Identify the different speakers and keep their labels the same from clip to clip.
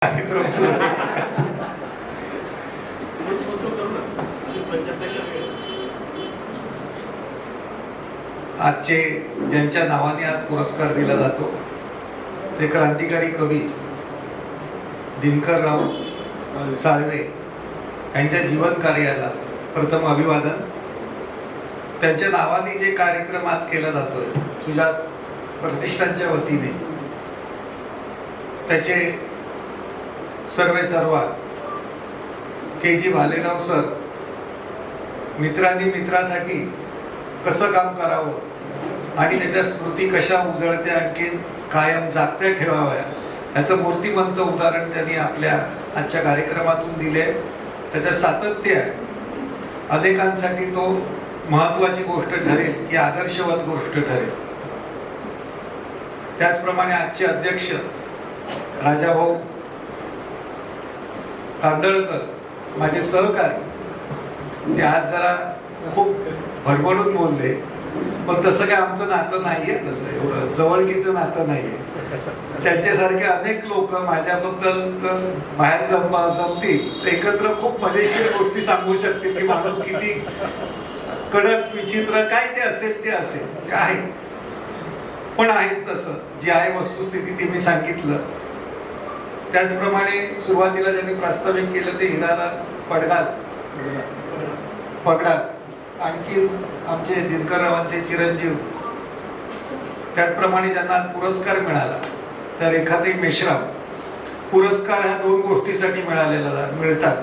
Speaker 1: कार्यक्रम सुरू आजचे ज्यांच्या नावाने आज पुरस्कार दिला जातो ते क्रांतिकारी कवी दिनकरराव साळवे यांच्या जीवन कार्याला प्रथम अभिवादन. त्यांच्या नावाने जे कार्यक्रम आज केला जातोय सुजात प्रतिष्ठानच्या वतीने, त्याचे सर्वा के.जी. भालेराव सर मित्रांनी मित्रासाठी कसं काम करावं आणि त्याच्या स्मृती कशा उजळत्या आणखी कायम जागत्या ठेवाव्या याचं मूर्तिमंत उदाहरण त्यांनी आपल्या आजच्या कार्यक्रमातून दिले. त्याचं सातत्य आहे. अनेकांसाठी तो महत्वाची गोष्ट ठरेल की आदर्शवत गोष्ट ठरेल. त्याचप्रमाणे आजचे अध्यक्ष राजाभाऊ तांदळकर माझे सहकारी, ते आज जरा खूप भडभडून बोलले, पण तसं काय आमचं नातं नाहीये, तसं एवढं जवळकीचं नातं नाहीये. त्यांच्यासारखे अनेक लोक माझ्याबद्दल बाहेर जमतील एकत्र खूप मजेशीर गोष्टी सांगू शकतील की माणूस किती कडक विचित्र काय ते असेल ते असेल, ते आहे पण आहे तसं जी आहे वस्तुस्थिती ती मी सांगितलं. त्याचप्रमाणे सुरुवातीला ज्यांनी प्रास्ताविक केलं ते हिराला पगडाल, आणखी आमचे दिनकररावांचे चिरंजीव, त्याचप्रमाणे ज्यांना पुरस्कार मिळाला त्या रेखाताई मेश्राम. पुरस्कार ह्या दोन गोष्टीसाठी मिळतात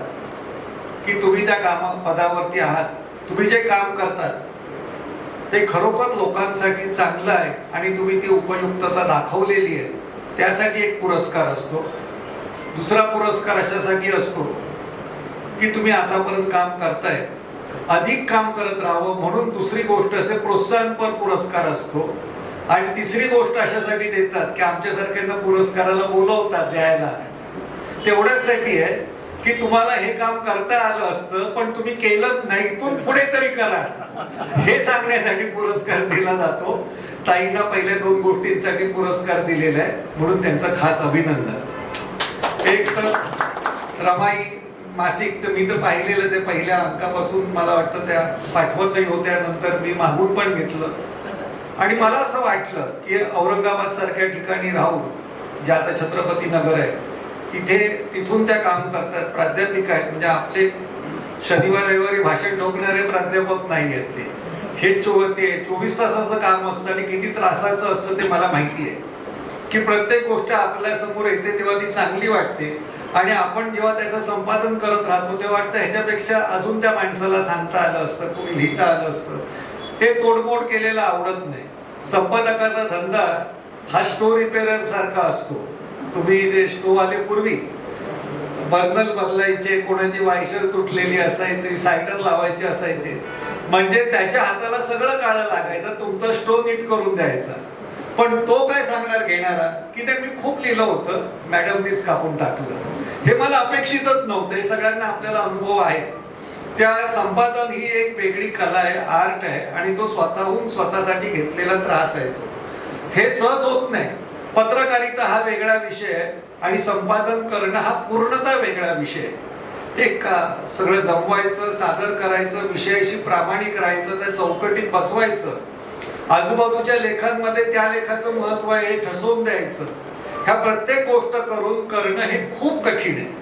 Speaker 1: की तुम्ही त्या पदावरती आहात, तुम्ही जे काम करतात ते खरोखर लोकांसाठी चांगलं आहे आणि तुम्ही ती उपयुक्तता दाखवलेली आहे, त्यासाठी एक पुरस्कार असतो. दुसरा पुरस्कार अशासाठी असतो की तुम्ही आतापर्यंत काम करताय, अधिक काम करत राहावं म्हणून दुसरी गोष्ट असे प्रोत्साहनपर पुरस्कार असतो. आणि तिसरी गोष्ट अशासाठी देतात की आमच्यासारख्यांना पुरस्काराला बोलवतात द्यायला, तेवढ्यासाठी आहे की तुम्हाला हे काम करता आलं असतं पण तुम्ही केलं नाही, इथून पुढे तरी करा हे सांगण्यासाठी पुरस्कार दिला जातो. ताईंना पहिल्या दोन गोष्टींसाठी पुरस्कार दिलेला आहे म्हणून त्यांचं खास अभिनंदन. एक तर रमाई मासिक तर मी तर पाहिलेलंच आहे, पहिल्या अंकापासून मला वाटतं त्या पाठवतही होत्या, नंतर मी मागून पण घेतलं. आणि मला असं वाटलं की औरंगाबाद सारख्या ठिकाणी राहून जे आता छत्रपती नगर आहे तिथून त्या काम करतात, प्राध्यापिका आहेत, म्हणजे आपले शनिवार रविवारी भाषण ठोकणारे प्राध्यापक नाही आहेत ते. हे 24 तासाचं काम असतं आणि किती त्रासाचं असतं ते मला माहिती आहे की प्रत्येक गोष्ट आपल्या समोर येते तेव्हा ती चांगली वाटते आणि आपण जेव्हा त्याचं संपादन करत राहतो तेव्हा वाटतं ह्याच्यापेक्षा अजून त्या माणसाला सांगता आलं असतं, तुम्ही लिहिता आलं असतं. ते तोडमोड केलेलं आवडत नाही. संपादकाचा धंदा हा स्टो रिपेअर सारखा असतो. तुम्ही ते स्टो आले पूर्वी बर्नल बदलायचे, कोणाची वायसर तुटलेली असायची, सायडर लावायचे असायचे, म्हणजे त्याच्या हाताला सगळं काळं लागायचं, तुमचा स्टो नीट करून द्यायचा. पण तो काय सांगणार घेणारा की ते मी खूप लिहिलं होतं, मॅडमनीच कापून टाकलं. हे मला अपेक्षितच नव्हतं. हे सगळ्यांना आपल्याला अनुभव आहे. त्या संपादन ही एक वेगळी कला आहे, आर्ट आहे आणि तो स्वतःहून स्वतःसाठी घेतलेला त्रास आहे. तो हे सहज होत नाही. पत्रकारिता हा वेगळा विषय आहे आणि संपादन करणं हा पूर्णतः वेगळा विषय आहे. ते सगळं जमवायचं, सादर करायचं, विषयाशी प्रामाणिक राहायचं, त्या चौकटीत बसवायचं, आजूबाजूच्या लेखांमध्ये त्या लेखाचं महत्व आहे हे ठसवून द्यायचं. ह्या प्रत्येक गोष्ट करणं हे खूप कठीण आहे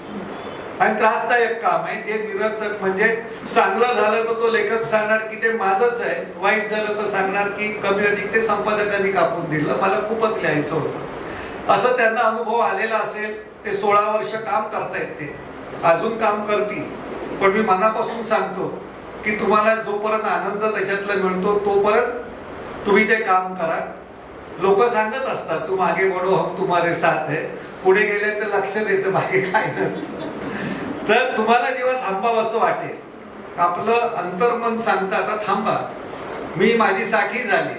Speaker 1: आणि त्रासदायक काम आहे. ते निरंतर म्हणजे चांगलं झालं तर तो लेखक सांगणार की ते माझंच आहे, वाईट झालं तर सांगणार की कमी अधिक ते संपादकांनी कापून दिलं, मला खूपच लिहायचं होतं, असं त्यांना अनुभव आलेला असेल. ते 16 वर्ष काम करतायत, ते अजून काम करतील. पण मी मनापासून सांगतो की तुम्हाला जोपर्यंत आनंद त्याच्यातला मिळतो तोपर्यंत तुम्ही ते काम करा. लोक सांगत असतात तुम आगे बढो हम तुम्हारे साथ है, पुढे गेले तर लक्ष देतं, बाकी काय नसतं. तर तुम्हाला जेव्हा थांबावंसं वाटेल, आपलं अंतर्मन सांगतं आता थांबा. माझी 60 झाली,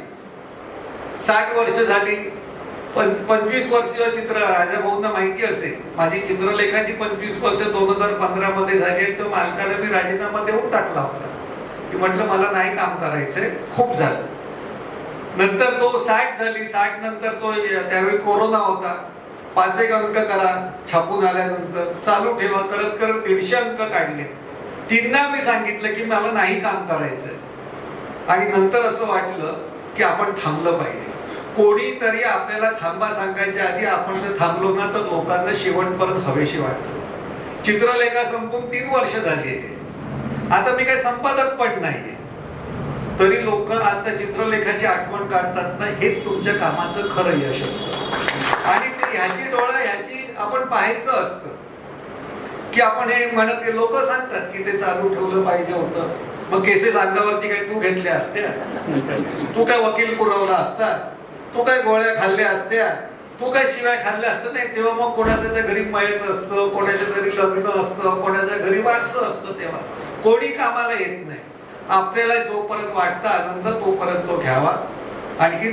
Speaker 1: 60 वर्ष झाली, 25 वर्षीय चित्र राजाभाऊंना माहिती असेल, माझी चित्रलेखाची 25 वर्ष 2015 मध्ये झाली आणि तो मालकाला मी राजीनामा देऊन टाकला होता की म्हटलं मला नाही काम करायचंय, खूप झालं. नंतर तो 60 झाली, 60 नंतर तो त्यावेळी कोरोना होता, 5 एक अंक करा, छापून आल्यानंतर चालू ठेवा. करत करत 150 अंक काढले. तीनदा मी सांगितलं की मला नाही काम करायचंय. आणि नंतर असं वाटलं की आपण थांबलं पाहिजे. कोणीतरी आपल्याला थांबा सांगायच्या आधी आपण जर थांबलो ना तर लोकांना शेवटपर्यंत हवेशी वाटतं. चित्रलेखा संपून 3 वर्ष झाली आहे. आता मी काही संपादक पण नाहीये, तरी लोक आज त्या चित्रलेखाची आठवण काढतात ना, हेच तुमच्या कामाचं खरं यश असतं. आणि ह्याची डोळा ह्याची आपण पाहायचं असतं की आपण हे म्हणत, लोक सांगतात की ते चालू ठेवलं पाहिजे होतं. मग केसेस अंगावरती काही तू घेतल्या असत्या? तू काय वकील पुरवला असता? तू काय गोळ्या खाल्ल्या असत्या? तू काय शिवाय खाल्ल्या असतं? नाही. तेव्हा मग कोणाच्या घरी मयत असतं, कोणाच्या घरी लग्न असतं, कोणाच्या घरी वारसं असतं. तेव्हा कोणी कामाला येत नाही. आपल्याला जोपर्यंत वाटतं आनंद तोपर्यंत तो घ्यावा. आणखी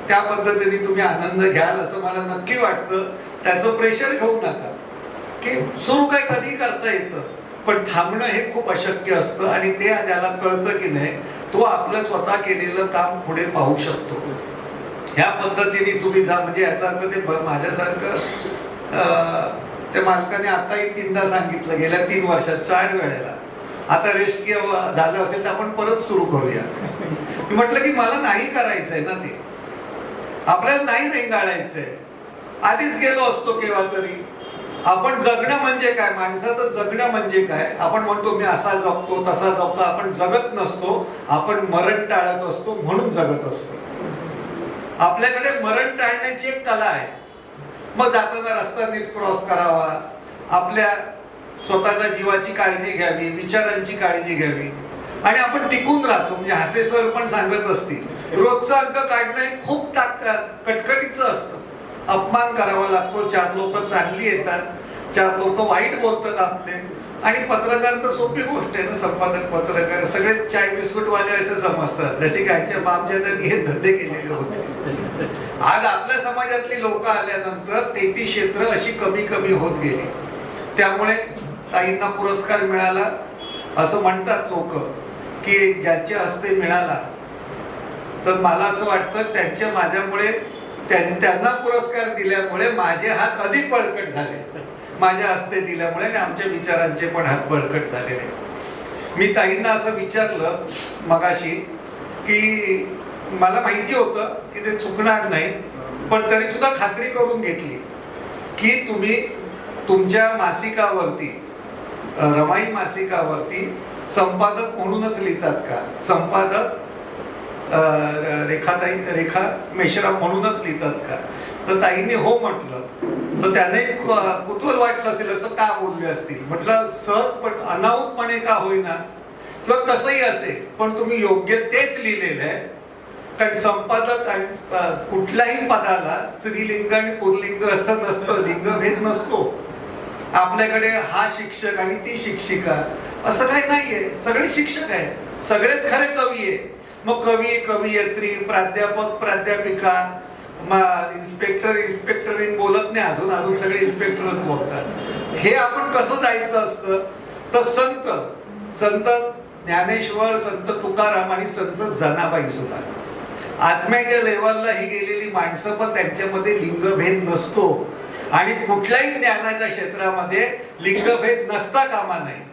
Speaker 1: त्या पद्धतीने तुम्ही आनंद घ्याल असं मला नक्की वाटतं. त्याचं प्रेशर घेऊ नका की सुरू काय कधी करता येतं, पण थांबणं हे खूप अशक्य असतं. आणि ते ज्याला कळतं की नाही, तो आपलं स्वतः केलेलं काम पुढे पाहू शकतो. ह्या पद्धतीने तुम्ही जा. म्हणजे याचा अर्थ ते माझ्यासारखं त्या मालकाने आताही 3दा सांगितलं, गेल्या 3 वर्षात 4 वेळेला. आता रेस्ट झालं असेल तर आपण परत सुरू करूया. मी म्हटलं की मला नाही करायचंय ना, ते आपल्याला नाही रेंगाळायचंय. आधीच गेलो असतो केव्हा तरी. आपण जगणं म्हणजे काय, माणसाचं जगणं म्हणजे काय. आपण म्हणतो मी असा जगतो तसा जगतो. आपण जगत नसतो, आपण मरण टाळत असतो, म्हणून जगत असतो. आपल्याकडे मरण टाळण्याची एक कला आहे. मग जाताना रस्ता नीट क्रॉस करावा, आपल्या स्वतःच्या जीवाची काळजी घ्यावी, विचारांची काळजी घ्यावी. आणि आपण टिकून राहतो. म्हणजे हासे सर पण सांगत असतील, रोजचा अंक काढणं हे खूप कटकटीचं असतं. अपमान करावा लागतो. 4 लोक चांगली येतात, 4 लोक वाईट बोलतात आपले. आणि पत्रकार तर सोपी गोष्ट आहे ना, संपादक पत्रकार सगळे चाय बिस्कुट वाले असं समजतात, जसे कायच्या बापजादांनी हे धंदे केलेले होते. आज आपल्या समाजातली लोक आल्यानंतर 33 क्षेत्र अशी कमी कमी होत गेली. त्यामुळे काहींना पुरस्कार मिळाला असं म्हणतात लोक की ज्यांच्या हस्ते मिळाला. तर मला असं वाटतं त्यांच्या माझ्यामुळे त्यांना पुरस्कार दिल्यामुळे माझे हात अधिक बळकट झाले. माझ्या हस्ते दिल्यामुळे आणि आमच्या विचारांचे पण हात बळकट झालेले. मी ताईंना असं विचारलं मगाशी की मला माहिती होतं की ते चुकणार नाही, पण तरी सुद्धा खात्री करून घेतली की तुम्ही तुमच्या मासिकावरती, रमाई मासिकावरती संपादक म्हणूनच लिहितात का? संपादक रेखा मेश्राम म्हणूनच लिहितात का? तर ताईने हो म्हटलं. तर त्याने कुतूहल वाटलं असेल, असं का बोलले असतील. म्हटलं सहज पण अनाहूतपणे का होईना, किंवा तसंही असेल, पण तुम्ही योग्य तेच लिहिलेलं आहे. कारण संपादक आणि कुठल्याही पदाला स्त्रीलिंग आणि पुल्लिंग असं नसतं, लिंगभेद नसतो. आपल्याकडे हा शिक्षक आणि ती शिक्षिका असं काही नाहीये. सगळे शिक्षक आहेत, सगळेच खरे कवी आहे. मग कवी, कवयित्री, प्राध्यापक, प्राध्यापिका, इन्स्पेक्टर बोलत नाही, अजून सगळे इन्स्पेक्टरच बोलतात. हे आपण कसं जायचं असतं, तर संत ज्ञानेश्वर, संत तुकाराम आणि संत जनाबाई सुद्धा आत्म्याच्या लेवलला ही गेलेली माणसं, पण त्यांच्यामध्ये लिंगभेद नसतो. आणि कुठल्याही ज्ञानाच्या क्षेत्रामध्ये लिंगभेद नसता कामा नये.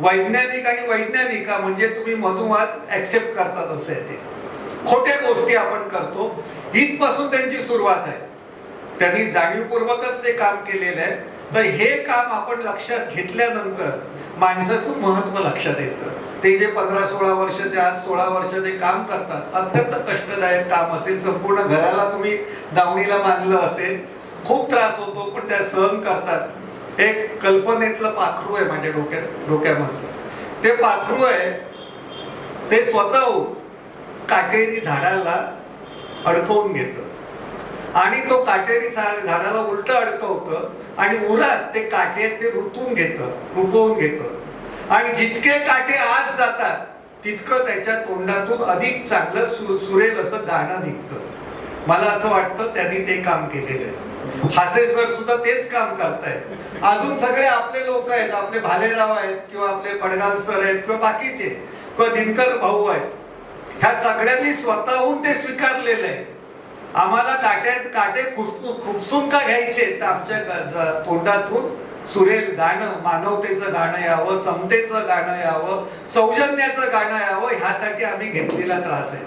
Speaker 1: वैज्ञानिक आणि वैज्ञानिका म्हणजे तुम्ही मधुमात ऍक्सेप्ट करतात असे ते खोट्या गोष्टी आपण करतो. इथपासून त्यांची सुरुवात आहे. त्यांनी जाणीवपूर्वकच ते काम केलेलं आहे. तर हे काम आपण लक्षात घेतल्यानंतर माणसाचं महत्व लक्षात येतं. ते जे 15-16 वर्षाचे, आज 16 वर्षाचे काम करतात, अत्यंत कष्टदायक काम असेल. संपूर्ण घराला तुम्ही दावणीला बांधलं असेल, खूप त्रास होतो, पण त्या सहन करतात. एक कल्पनेतलं पाखरू आहे माझ्या डोक्यामध्ये. ते पाखरू आहे, ते स्वतः काटेरी झाडाला अडकवून घेतं आणि तो काटेरी झाडाला उलट अडकवतं आणि उरात ते काटे ते रुपवून घेतं आणि जितके काटे आत जातात तितकं त्याच्या तोंडातून अधिक चांगलं सुरेल असं गाणं निघतं. मला असं वाटतं त्यांनी ते काम केलेलं आहे. हासे सर सुद्धा तेच काम करतायत. अजून सगळे आपले लोक आहेत, आपले भालेराव आहेत, किंवा आपले पडगाल सर आहेत, किंवा बाकीचे, किंवा दिनकर भाऊ आहेत. ह्या सगळ्यांनी स्वतःहून ते स्वीकारलेलं आहे. आम्हाला काटे खुपसून का घ्यायचे, तर आमच्या तोंडातून सुरेल गाणं, मानवतेचं गाणं यावं, समतेचं गाणं यावं, सौजन्याचं गाणं यावं, ह्यासाठी आम्ही घेतलेला त्रास आहे.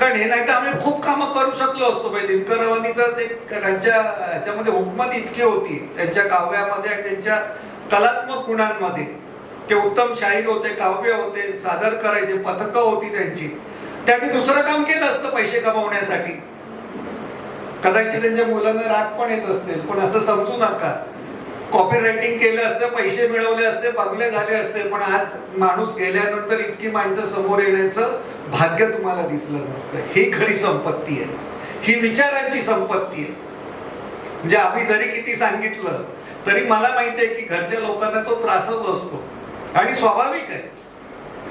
Speaker 1: कारण हे नाही तर आम्ही खूप कामं करू शकलो असतो. दिनकररावांनी तर ते त्यांच्या ह्याच्यामध्ये हुकमत इतकी होती, त्यांच्या काव्यामध्ये आणि त्यांच्या कलात्मक गुणांमध्ये. ते उत्तम शाहीर होते, काव्य होते, सादर करायचे, पथकं होती त्यांची. त्यांनी दुसरं काम केलं असतं पैसे कमावण्यासाठी. कदाचित त्यांच्या मुलांना राग पण येत असतील, पण असं समजू नका. कॉपी रायटिंग केलं असतं, पैसे मिळवले असते, बंगले झाले असते, पण आज माणूस गेल्यानंतर इतकी माणसं समोर येण्याचं भाग्य तुम्हाला दिसलं नसतं. ही खरी संपत्ती आहे, ही विचारांची संपत्ती आहे. म्हणजे आम्ही जरी किती सांगितलं तरी मला माहिती आहे की घरच्या लोकांना तो त्रासच असतो आणि स्वाभाविक आहे.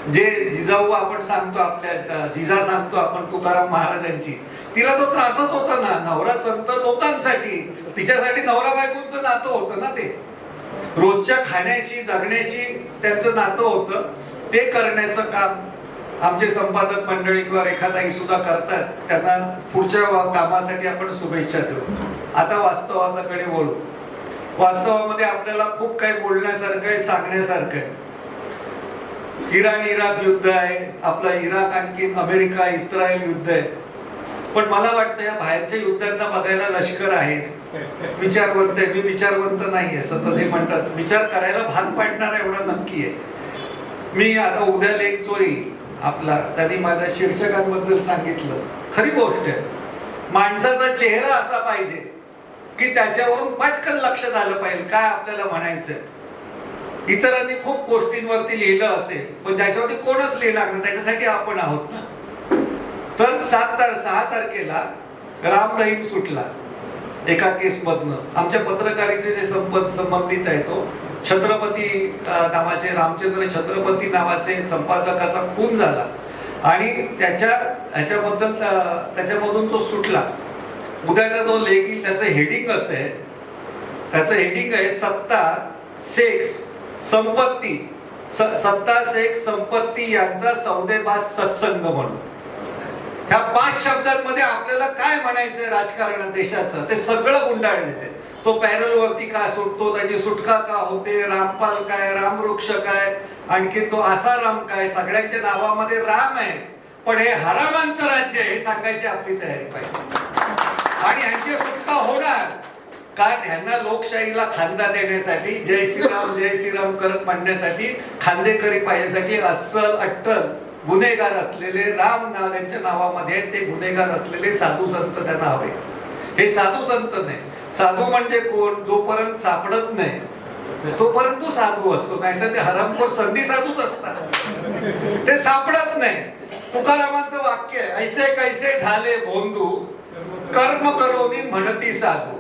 Speaker 1: जे जिजाऊ आपण सांगतो, आपल्या जिजा सांगतो आपण तुकाराम महाराजांची, तिला तो त्रासच होता ना. नवरा संत लोकांसाठी, तिच्यासाठी नवरा बायकोंचं नातं होतं ना. ते रोजच्या खाण्याशी जगण्याशी त्यांचं नातं होतं. ते करण्याचं काम आमचे संपादक मंडळी किंवा रेखाताई सुद्धा करतात. त्यांना पुढच्या कामासाठी आपण शुभेच्छा देऊ. आता वास्तवाकडे वळू. वास्तवामध्ये आपल्याला खूप काही बोलण्यासारखं आहे, सांगण्यासारखं आहे. इराण इराक युद्ध आहे, आपला इराक आणखी अमेरिका इस्रायल युद्ध आहे. पण मला वाटतं या बाहेरच्या युद्धांना बघायला लष्कर आहे, विचारवंत आहे. मी विचारवंत नाहीये, सतत हे म्हणतात. विचार करायला भाग पाडणारा एवढा नक्की आहे. मी आता उद्या लेख जो येईल आपला, त्यांनी माझ्या शीर्षकांबद्दल सांगितलं. खरी गोष्ट आहे, माणसाचा चेहरा असा पाहिजे की त्याच्यावरून पटकन लक्षात आलं पाहिजे काय आपल्याला म्हणायचंय. इतरांनी खूप गोष्टींवरती लिहिलं असेल, पण त्याच्यावरती कोणच लिहिणार नाही, त्याच्यासाठी आपण आहोत ना. तर 6 तारखेला राम रहीम सुटला एका केस मधनं. आमच्या पत्रकारिते जे संबंधित आहे तो छत्रपती नावाचे, रामचंद्र छत्रपती नावाचे संपादकाचा खून झाला आणि ह्याच्याबद्दल त्याच्यामधून तो सुटला. उद्याचा जो लेख येईल त्याचं हेडिंग असं आहे, त्याचं हेडिंग आहे सत्ता, सेक्स, संपत्ती, सत्ता, सेक्स, संपत्ती यांचा सौदेबाज सत्संग म्हणून. ह्या 5 शब्दांमध्ये आपल्याला काय म्हणायचंय राजकारणात देशाचं ते सगळं गुंडाळलेलं आहे. तो पॅरल वरती का सुटतो, त्याची सुटका का होते, रामपाल काय, रामवृक्ष काय, आणखी तो असा राम काय, सगळ्यांच्या नावामध्ये राम आहे, पण हे हरामांचं राज्य आहे हे सांगायची आपली तयारी पाहिजे. आणि ह्यांची सुटका होणार कारण ह्यांना लोकशाहीला खांदा देण्यासाठी, जय श्रीराम करत म्हणण्यासाठी, खांदेकरी पाहिजेसाठी अस्सल अट्टल गुन्हेगार असलेले राम त्यांच्या नावामध्ये ते गुन्हेगार असलेले साधू संत त्यांना हवे. हे साधू संत नाही. साधू म्हणजे कोण? जोपर्यंत सापडत नाही तोपर्यंत तो साधू असतो, नाहीतर ते हरामखोर संधी साधूच असतात. ते सापडत नाही. तुकारामांचं वाक्य आहे, ऐसे कैसे झाले भोंदू, कर्म करोनी म्हणती साधू.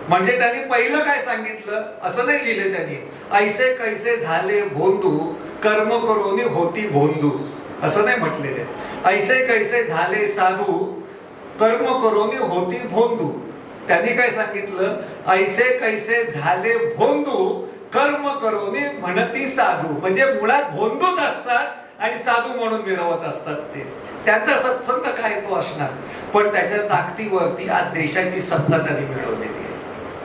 Speaker 1: म्हणजे त्यांनी पहिलं काय सांगितलं असं नाही लिहिले त्यांनी, ऐसे कैसे झाले भोंदू, कर्म करोनी होती भोंदू असं नाही म्हटलेले. ऐसे कैसे झाले साधू, कर्म करोनी होती भोंदू. त्यांनी काय सांगितलं, ऐसे कैसे झाले भोंदू, कर्म करोनी म्हणती साधू. म्हणजे मुळात भोंदूच असतात आणि साधू म्हणून मिरवत असतात. ते त्यांचा सत्संग काय तो असणार, पण त्याच्या ताकदीवरती आज देशाची सत्ता त्यांनी मिळवलेली आहे,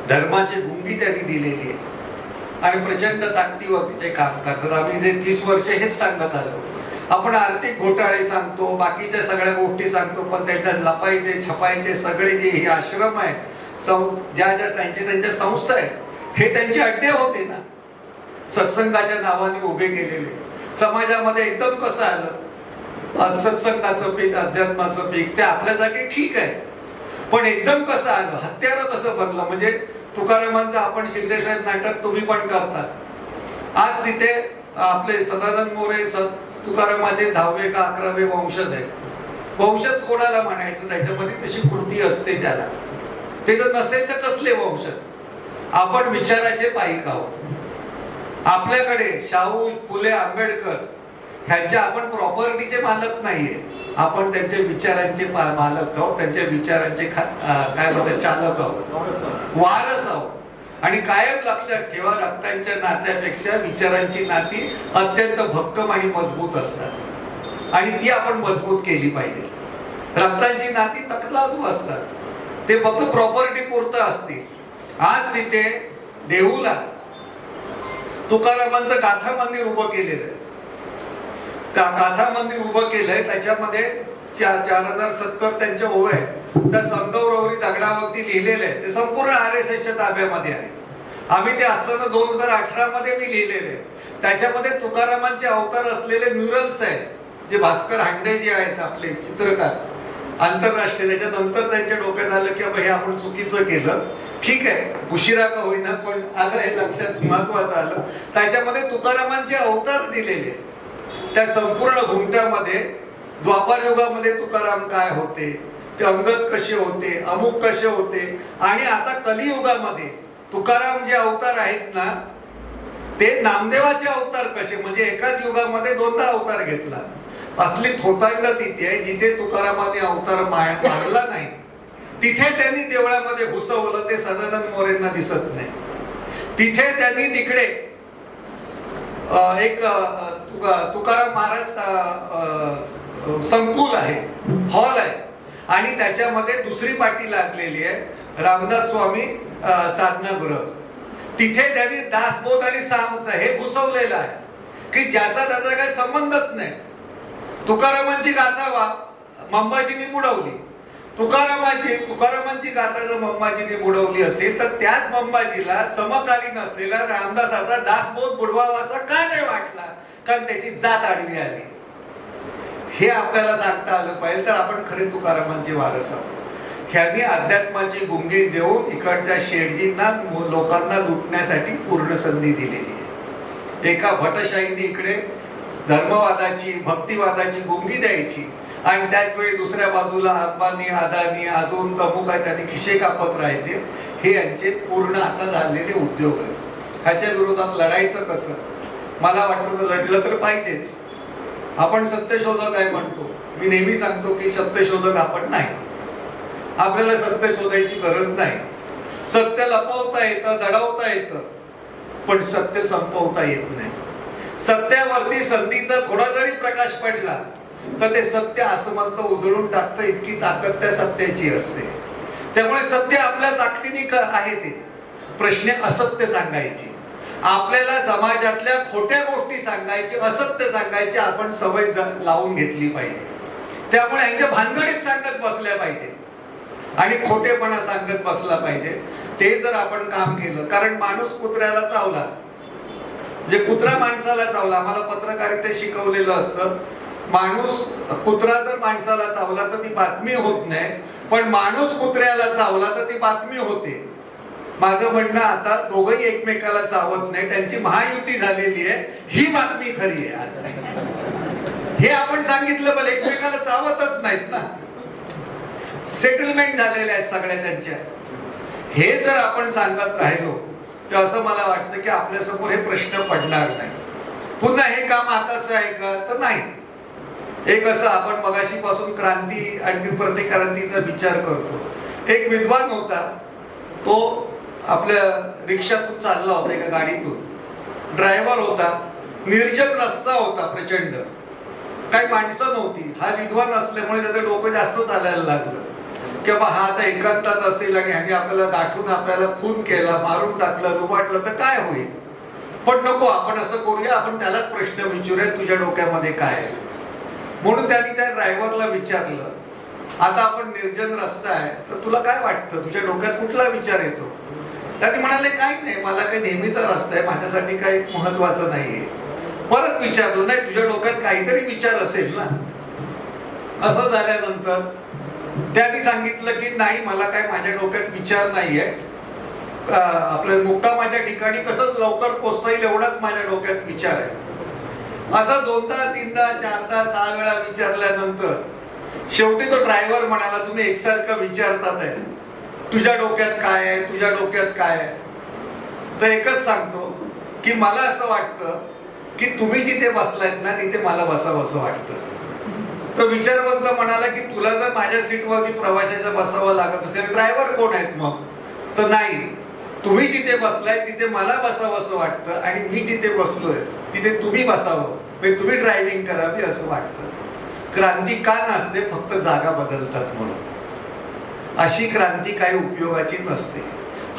Speaker 1: धर्माची गुंगी त्यांनी दिलेली आहे आणि प्रचंड ताकदीवरती ते काम करतात. आम्ही जे 30 वर्ष हेच सांगत आलो. आपण आर्थिक घोटाळे सांगतो, बाकीच्या सगळ्या गोष्टी सांगतो, पण त्याच्यात लपायचे छपायचे सगळे जे हे आश्रम आहेत, ज्या त्यांच्या संस्था आहेत, हे त्यांचे अड्डे होते ना, सत्संगाच्या नावाने उभे केलेले. समाजामध्ये एकदम कसं आलं सत्संगाचं पीक, अध्यात्माचं पीक, ते आपल्या जागी ठीक आहे, पण एकदम कसं आलं, हत्यारं कसं बनलं. म्हणजे तुकारामांचं आपण शिंदेसाहेब नाटक तुम्ही पण करता. आज तिथे आपले सदानंद मोरे तुकारामाचे 10वे का 11वे वंशज आहे. वंशज कोणाला म्हणायचं, त्याच्यामध्ये तशी कृती असते त्याला. ते जर नसेल तर कसले वंशज. आपण विचाराचे पाईक आहोत. आपल्याकडे शाहू फुले आंबेडकर ह्यांच्या आपण प्रॉपर्टीचे मालक नाहीये, आपण त्यांच्या विचारांचे मालक आहोत, त्यांच्या विचारांचे काय म्हणतात चालक आहोत, वारस आहोत. आणि कायम लक्षात ठेवा, रक्तांच्या नात्यापेक्षा विचारांची नाती अत्यंत भक्कम आणि मजबूत असतात आणि ती आपण मजबूत केली पाहिजे. रक्तांची नाती तकलादू असतात, ते फक्त प्रॉपर्टी पुरतं असतील. आज तिथे देहूला तुकारामांचं गाथा मंदिर उभं केलेलं आहे. त्या गाथा मंदिर उभं केलंय, त्याच्यामध्ये 4070 त्यांच्या ओव्या आहेत. त्या संगमरवरी दगडावरती लिहिलेलं आहे. ते संपूर्ण RSSच्या ताब्यामध्ये आहे. आम्ही ते असताना 2018 मध्ये मी लिहिलेले आहे. त्याच्यामध्ये तुकारामांचे अवतार असलेले म्युरल्स आहेत, जे भास्कर हांडे जे आहेत आपले चित्रकार आंतरराष्ट्रीय. त्याच्यानंतर त्यांच्या डोक्यात आलं की हे आपण चुकीचं केलं. ठीक आहे, उशिरा का होईना पण आलं, हे लक्षात महत्वाचं आलं. त्याच्यामध्ये तुकारामांचे अवतार दिलेले. त्या संपूर्ण घुमट्यामध्ये द्वापार युगामध्ये तुकाराम काय होते, ते अंगद कसे होते, अमुक कसे होते, आणि आता कलियुगामध्ये तुकाराम जे अवतार आहेत ना, ते नामदेवाचे अवतार कसे, म्हणजे एकाच युगामध्ये दोनदा अवतार घेतला. असली थोतांड तिथे आहे जिथे तुकारामाने अवतार मानला नाही, तिथे त्यांनी देवळामध्ये घुसवलं. ते सदानंद मोरेंना दिसत नाही. तिथे त्यांनी तिकडे एक तुकाराम महाराज संकुल आहे, हॉल आहे, आणि त्याच्यामध्ये दुसरी पाटी लागलेली आहे रामदास स्वामी साधनागृह. तिथे त्यांनी दासबोध आणि सामचा हे घुसवलेलं आहे की ज्याचा त्याचा काही संबंधच नाही. तुकारामांची गाथा मंबाजीने बुडवली. तुकारामांची गाथा जर मंबाजीने बुडवली असेल तर त्याच मंबाजीला समकालीन असलेला रामदासाचा दासबोध बुडवावा असा का नाही वाटला? कारण त्याची जात आडवी आली. हे आपल्याला सांगता आलं पाहिजे तर आपण खरे तुकारामांचे वारस आहोत. ह्यांनी अध्यात्माची गुंगी देऊन इकडच्या शेडजींना लोकांना लुटण्यासाठी पूर्ण संधी दिलेली आहे. एका भटशाहीने इकडे धर्मवादाची भक्तिवादाची गुंगी द्यायची आणि त्याच वेळी दुसऱ्या बाजूला अंबानी अदानी अजून तमुक आहे त्यांनी खिशे कापत राहायचे. हे यांचे पूर्ण आता झालेले उद्योग आहे. ह्याच्या विरोधात लढायचं कसं? मला वाटतं लढलं तर पाहिजेच. आपण सत्यशोधक आहे म्हणतो. मी नेहमी सांगतो की सत्यशोधक आपण नाही. आपल्याला सत्य शोधायची गरज नाही. सत्य लपवता येतं, दडवता येतं, पण सत्य संपवता येत नाही. सत्यावरती संधीचा थोडा जरी प्रकाश पडला तर ते सत्य आसमंत उजळून टाकतं. इतकी ताकद त्या सत्याची असते. त्यामुळे सत्य आपल्या ताकदीने आहे. ते प्रश्न असत्य सांगायची, आपल्याला समाजातल्या खोट्या गोष्टी सांगायची, असत्य सांगायची आपण सवय लावून घेतली पाहिजे. त्यामुळे यांच्या भानगडीत सांगत बसल्या पाहिजे आणि खोटेपणा सांगत बसला पाहिजे. ते जर आपण काम केलं, कारण माणूस कुत्र्याला चावला, जे कुत्रा माणसाला चावला, मला पत्रकारितेत शिकवलेलं असतं, कुत्रा जर माणसाला चावला तर ती बातमी होत नाही, पण माणूस कुत्र्याला चावला तर ती बातमी होते. माझं म्हणणं आता दोघंही एकमेकाला चावत नाही, त्यांची महायुती झालेली आहे, ही बातमी खरी आहे. हे आपण सांगितलं, पण एकमेकाला चावतच नाहीत ना. सेटलमेंट झालेल्या आहेत सगळ्या त्यांच्या. हे जर आपण सांगत राहिलो तर असं मला वाटतं की आपल्या समोर हे प्रश्न पडणार नाही. पुन्हा हे काम आताच आहे का? तर नाही. एक असं आपण मगाशी पासून क्रांती आणि प्रतिक्रांतीचा विचार करतो. एक विद्वान होता, तो आपल्या रिक्षातून चालला होता, एका गाडीतून. ड्रायव्हर होता, निर्जन रस्ता होता प्रचंड, काही माणसं नव्हती. हा विद्वान असल्यामुळे त्याचं डोकं जास्त चालायला लागलं की बाबा हा आता एकांतात असेल आणि ह्याने आपल्याला गाठून आपल्याला खून केला, मारून टाकलं, लुबाडलं तर काय होईल. पण नको, आपण असं करूया, आपण त्यालाच प्रश्न विचारूया, तुझ्या डोक्यामध्ये काय आहे. म्हणून त्यांनी त्या ड्रायव्हरला विचारलं, आता आपण निर्जन रस्ता आहे तर तुला काय वाटतं, तुझ्या डोक्यात कुठला विचार येतो? त्यांनी म्हणाले काही नाही, मला काही नेहमीचा रस्ता आहे, माझ्यासाठी काही महत्वाचं नाहीये. परत विचारलं, नाही तुझ्या डोक्यात काहीतरी विचार असेल ना. असं झाल्यानंतर त्यांनी सांगितलं की नाही, मला काय माझ्या डोक्यात विचार नाहीये. आपल्या मुक्कामाच्या ठिकाणी कसं लवकर पोहोचता येईल एवढाच माझ्या डोक्यात विचार आहे. असं 2दा 3दा 4दा 6 वेळा विचारल्यानंतर शेवटी तो ड्रायव्हर म्हणाला, तुम्ही एकसारखं विचारतात आहे, तुझ्या डोक्यात काय आहे, तुझ्या डोक्यात काय आहे. तर एकच सांगतो की मला असं वाटतं की तुम्ही जिथे बसलायत ना तिथे मला बसावं असं वाटतं. तो विचारवंत म्हणाला की तुला जर माझ्या सीटवरती प्रवाशाच्या बसावं लागत असेल, ड्रायव्हर कोण आहेत मग? तर नाही, तुम्ही जिथे बसलाय तिथे मला बसावं असं वाटतं आणि मी जिथे बसलोय तिथे तुम्ही बसावं, म्हणजे तुम्ही ड्रायव्हिंग करावी असं वाटतं. क्रांती का नसते? फक्त जागा बदलतात म्हणून. अशी क्रांती काही उपयोगाची नसते.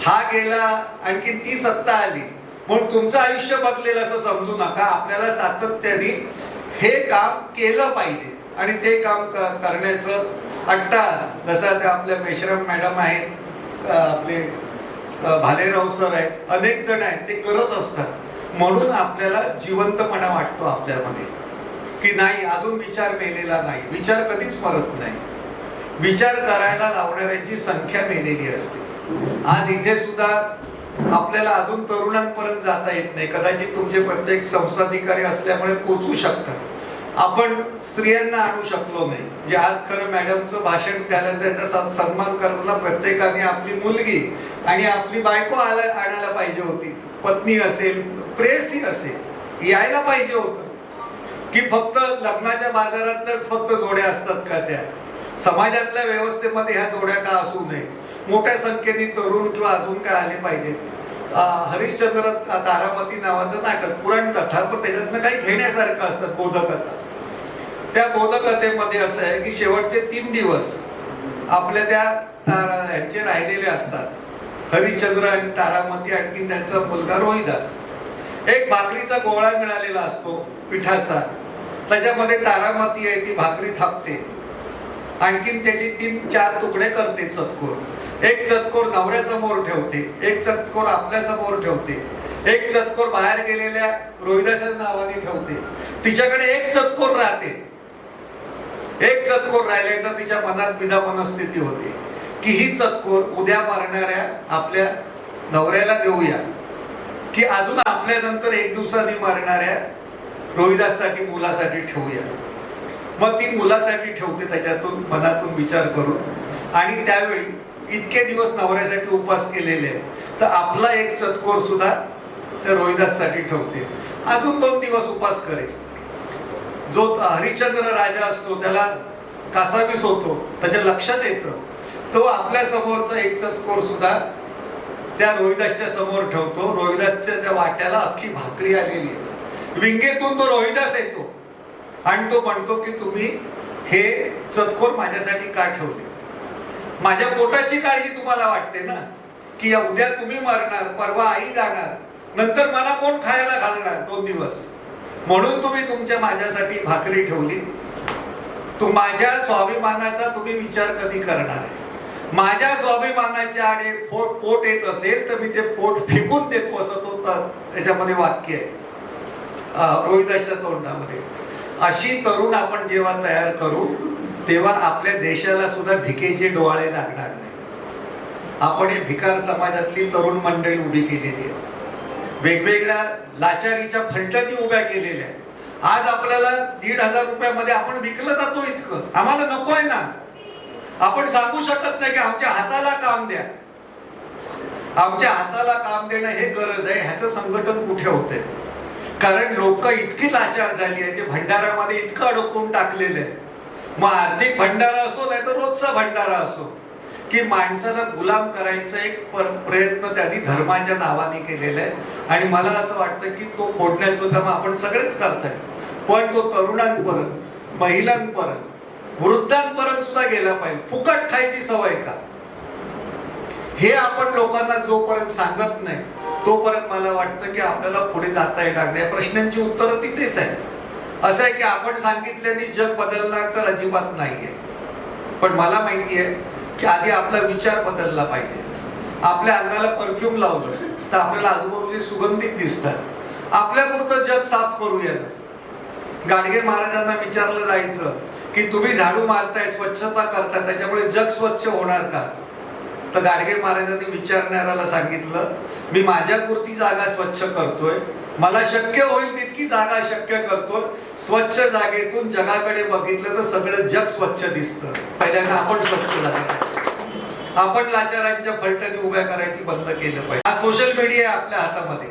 Speaker 1: हा गेला, आणखी ती सत्ता आली म्हणून तुमचं आयुष्य बदलेल असं समजू नका. आपल्याला सातत्याने हे काम केलं पाहिजे आणि ते काम करण्याचं अट्टास, जसं ते आपल्या मेश्राम मॅडम आहेत, आपले भालेराव सर आहेत, अनेक जण आहेत, ते करत असतात. म्हणून आपल्याला जिवंतपणा वाटतो आपल्यामध्ये की नाही, अजून विचार मेलेला नाही. विचार कधीच मरत नाही. विचार करायला लावणाऱ्यांची संख्या मेलेली असते. आज इथे सुद्धा आपल्याला अजून तरुणांपर्यंत जाता येत नाही. कदाचित तुमचे प्रत्येक संस्थाधिकारी असल्यामुळे पोचू शकतात. आपण स्त्रियांना आणू शकलो नाही. म्हणजे आज खरं मॅडमचं भाषण झाल्यानंतर त्यांचा सन्मान करताना प्रत्येकाने आपली मुलगी आणि आपली बायको आणायला पाहिजे होती. पत्नी असेल, प्रेयसी असेल, यायला पाहिजे होतं. की फक्त लग्नाच्या बाजारातल्याच फक्त जोड्या असतात का? त्या समाजातल्या व्यवस्थेमध्ये ह्या जोड्या का असू नये? मोठ्या संख्येने तरुण किंवा अजून काय आले पाहिजे. हरिश्चंद्र तारामती नावाचं नाटक, पुराण कथा, पण त्याच्यातनं काही घेण्यासारखं असतात, बोधकथा. त्या बोधकथेमध्ये असं आहे की शेवटचे 3 दिवस आपल्या त्या ह्यांचे राहिलेले असतात, हरिश्चंद्र आणि तारामती, आणखी त्यांचा मुलगा रोहिदास. एक भाकरीचा गोळा मिळालेला असतो पिठाचा, त्याच्यामध्ये तारामती आहे, ती भाकरी थापते, आणखीन त्याची 3-4 तुकडे करते चतकोर. एक चतकोर नवऱ्यासमोर ठेवते, एक चतकोर आपल्या समोर ठेवते, एक चतकोर बाहेर गेलेल्या रोहिदासाच्या नावाने ठेवते. तिच्याकडे एक चतकोर राहते. एक चतकोर राहिले तर तिच्या मनात विधा मनस्थिती होते की ही चतकोर उद्या मारणाऱ्या आपल्या नवऱ्याला देऊया, की अजून आपल्या नंतर 1 दिवसांनी मारणाऱ्या रोहिदाससाठी, मुलासाठी ठेवूया. मग ती मुलासाठी ठेवते त्याच्यातून मनातून विचार करून. आणि त्यावेळी इतके दिवस नवऱ्यासाठी उपास केलेले तर आपला एक चतकोर सुद्धा त्या रोहिदाससाठी ठेवते. अजून 2 दिवस उपास करेल. जो हरिश्चंद्र राजा असतो त्याला कासावीस होतो, त्याच्या लक्षात येतं, तो आपल्या समोरचा एक चतकोर सुद्धा त्या रोहिदासच्या समोर ठेवतो. रोहिदासच्या वाट्याला अख्खी भाकरी आलेली आहे. विंगेतून तो रोहिदास येतो आणि तो म्हणतो की तुम्ही हे चतकोर माझ्यासाठी का ठेवले? माझ्या पोटाची काळजी तुम्हाला वाटते ना, की उद्या तुम्ही मरणार, परवा आई जाणार, नंतर मला कोण खायला घालणार 2 दिवस, म्हणून तुम्ही तुमच्या माझ्यासाठी भाकरी ठेवली. तू माझ्या स्वाभिमानाचा तुम्ही विचार कधी करणार आहे? माझ्या स्वाभिमानाच्या आडे पोट येत असेल तर मी ते पोट फेकून देतो, असं तो त्याच्यामध्ये वाक्य आहे रोहिदासच्या तोंडामध्ये. अशी तरुण आपण जेव्हा तयार करू तेव्हा आपल्या देशाला सुद्धा भिकेचे डोळे लागणार नाही. आपण हे भिकार समाजातली तरुण मंडळी उभी केलेली आहे. वेगवेगळ्या लाचारीच्या फलटणी उभ्या केलेल्या आहेत. आज आपल्याला 1,500 रुपयामध्ये आपण विकलं जातो. इतकं आम्हाला नको आहे ना. आपण सांगू शकत नाही की आमच्या हाताला काम द्या. आमच्या हाताला काम देणं हे गरज आहे. ह्याचं संघटन कुठे होतंय? कारण लोक इतकी लाचार झाली आहे, ते भंडारामध्ये इतकं अडकून टाकलेलं आहे. मग आर्थिक भंडारा असो नाही तर रोजचा भंडारा असो, की माणसाला गुलाम करायचा एक प्रयत्न त्यांनी धर्माच्या नावाने केलेला आहे. आणि मला असं वाटतं की तो फोडण्याचं काम आपण सगळेच करताय, पण तो तरुणांपर्यंत, महिलांपर्यंत, वृद्धांपर्यंत सुद्धा गेला पाहिजे. फुकट खायची सवय का, हे आपण लोकांना जोपर्यंत सांगत नाही तोपर्यंत मला वाटतं की आपल्याला पुढे जाता येणार नाही. प्रश्नांची उत्तरं तिथेच आहे. असं आहे की आपण सांगितल्याने जग बदलणार तर अजिबात नाहीये. पण मला माहिती आहे की आधी आपला विचार बदलला पाहिजे. आपल्या अंगाला परफ्यूम लावलं तर आपल्याला आजूबाजूचे सुगंधित दिसतात. आपल्यापुरतं जग साफ करूया. गाडगे महाराजांना विचारलं जायचं की तुम्ही झाडू मारताय, स्वच्छता करताय, त्याच्यामुळे जग स्वच्छ होणार का? तर गाडगे महाराजांनी विचारणाऱ्याला सांगितलं, मी माझ्यापुरती जागा स्वच्छ करतोय, मला शक्य होईल तितकी जागा शक्य करतोय. स्वच्छ जागेतून जगाकडे बघितलं तर सगळं जग स्वच्छ दिसतं. पहिल्यांदा आपण स्वच्छ झालं. आपण लाचारांच्या फलटणी उभ्या करायची बंद केलं पाहिजे. आज सोशल मीडिया आहे आपल्या हातामध्ये.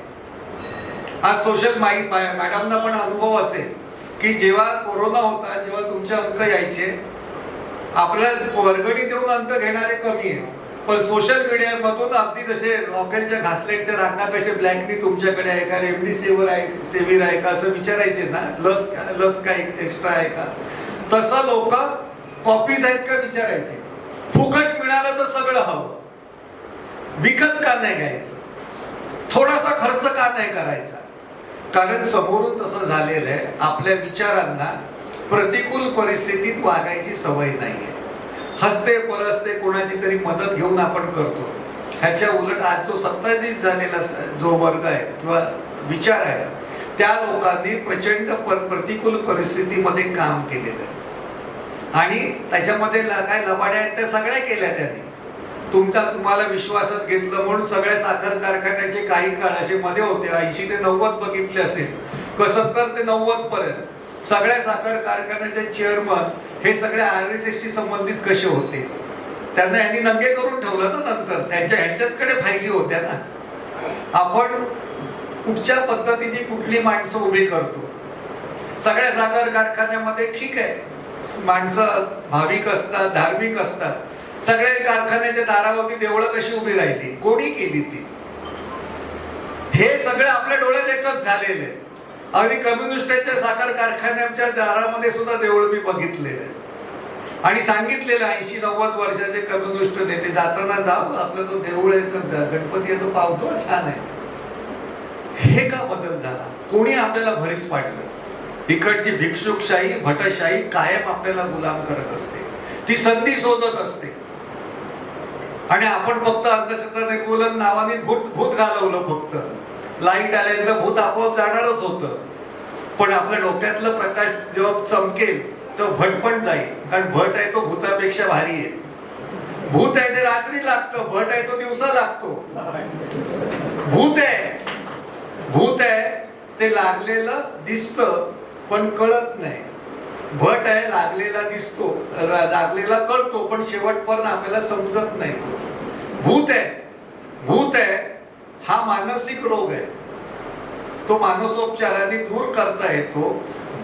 Speaker 1: आज सोशल मॅडमना पण अनुभव असेल की जेव्हा कोरोना होता, जेव्हा तुमचे अंक यायचे, आपल्याला वर्गणी देऊन अंक घेणारे कमी आहे, पण सोशल मीडिया मधून अगदी जसे रॉकेलच्या घासलेटच्या रांगा कसे ब्लॅकनी तुमच्याकडे आहे का, रेमडेसिवीर आहे का असं विचारायचे ना, लस काय एक्स्ट्रा आहे का, तसं लोक कॉपीज आहेत का विचारायचे. फुकट मिळालं तर सगळं हवं, विकत का नाही घ्यायचं, थोडासा खर्च का नाही करायचा? कारण समोरून तसं झालेलं आहे, आपल्या विचारांना प्रतिकूल परिस्थितीत वागायची सवय नाहीये. हसते परसते कोणाची तरी मदत घेऊन आपण करतो. ह्याच्या उलट आज जो सत्ताधीश झालेला जो वर्ग आहे किंवा विचार आहे, त्या लोकांनी प्रचंड प्रतिकूल परिस्थितीमध्ये काम केलेलं आहे आणि त्याच्यामध्ये काय लबाड्या आहेत त्या सगळ्या केल्या त्यांनी. तुम्हाला विश्वासात घेतलं म्हणून सगळ्या साखर कारखान्याचे काही काळ असे मध्ये होते, 80 ते 90 बघितले असेल, 70 ते 90 पर्यंत सगळ्या साखर कारखान्याचे चेअरमन हे सगळे RSS शी संबंधित कसे होते, त्यांना यांनी नंगे करून ठेवलं ना. नंतर ह्यांच्याचकडे फायली होत्या ना. आपण कुठच्या पद्धतीने कुठली माणसं उभी करतो. सगळ्या साखर कारखान्यामध्ये ठीक आहे, माणसं भाविक असतात, धार्मिक असतात. सगळे कारखान्याच्या दारावरती देवळं कशी उभी राहिली, कोणी केली ती? हे सगळं आपल्या डोळ्यात एकच झालेलं आहे. अगदी कम्युनिस्टांच्या साखर कारखान्याच्या दारामध्ये सुद्धा देवळ मी बघितलेलं आहे आणि सांगितलेलं 80-90 वर्षाचे कम्युनिस्ट नेते जाताना, जाऊ आपला तो देऊळ आहे, तो गणपती आहे, तो पावतो, छान आहे. हे का बदल झाला? कोणी आपल्याला भरीस पाडलं? इकडची भिक्षुकशाही, भटशाही कायम आपल्याला गुलाम करत असते, ती संधी शोधत असते आणि आपण फक्त अंधश्रद्धा निर्मूलन नावाने भूत घालवलं. फक्त लाईट आल्यानंतर भूत आपोआप जाणारच होतं, पण आपल्या डोक्यातलं प्रकाश जेव्हा चमकेल तो भट पण जाईल. कारण भट आहे तो भूतापेक्षा भारी आहे. भूत आहे ते रात्री लागतं, भट आहे तो दिवसा लागतो. भूत आहे ते लागलेलं दिसतं पण कळत नाही. भट आहे लागलेला दिसतो, लागलेला कळतो, पण शेवटपर्यंत आपल्याला समजत नाही. तो भूत आहे हा मानसिक रोग आहे, तो मानसोपचाराने दूर करता येतो.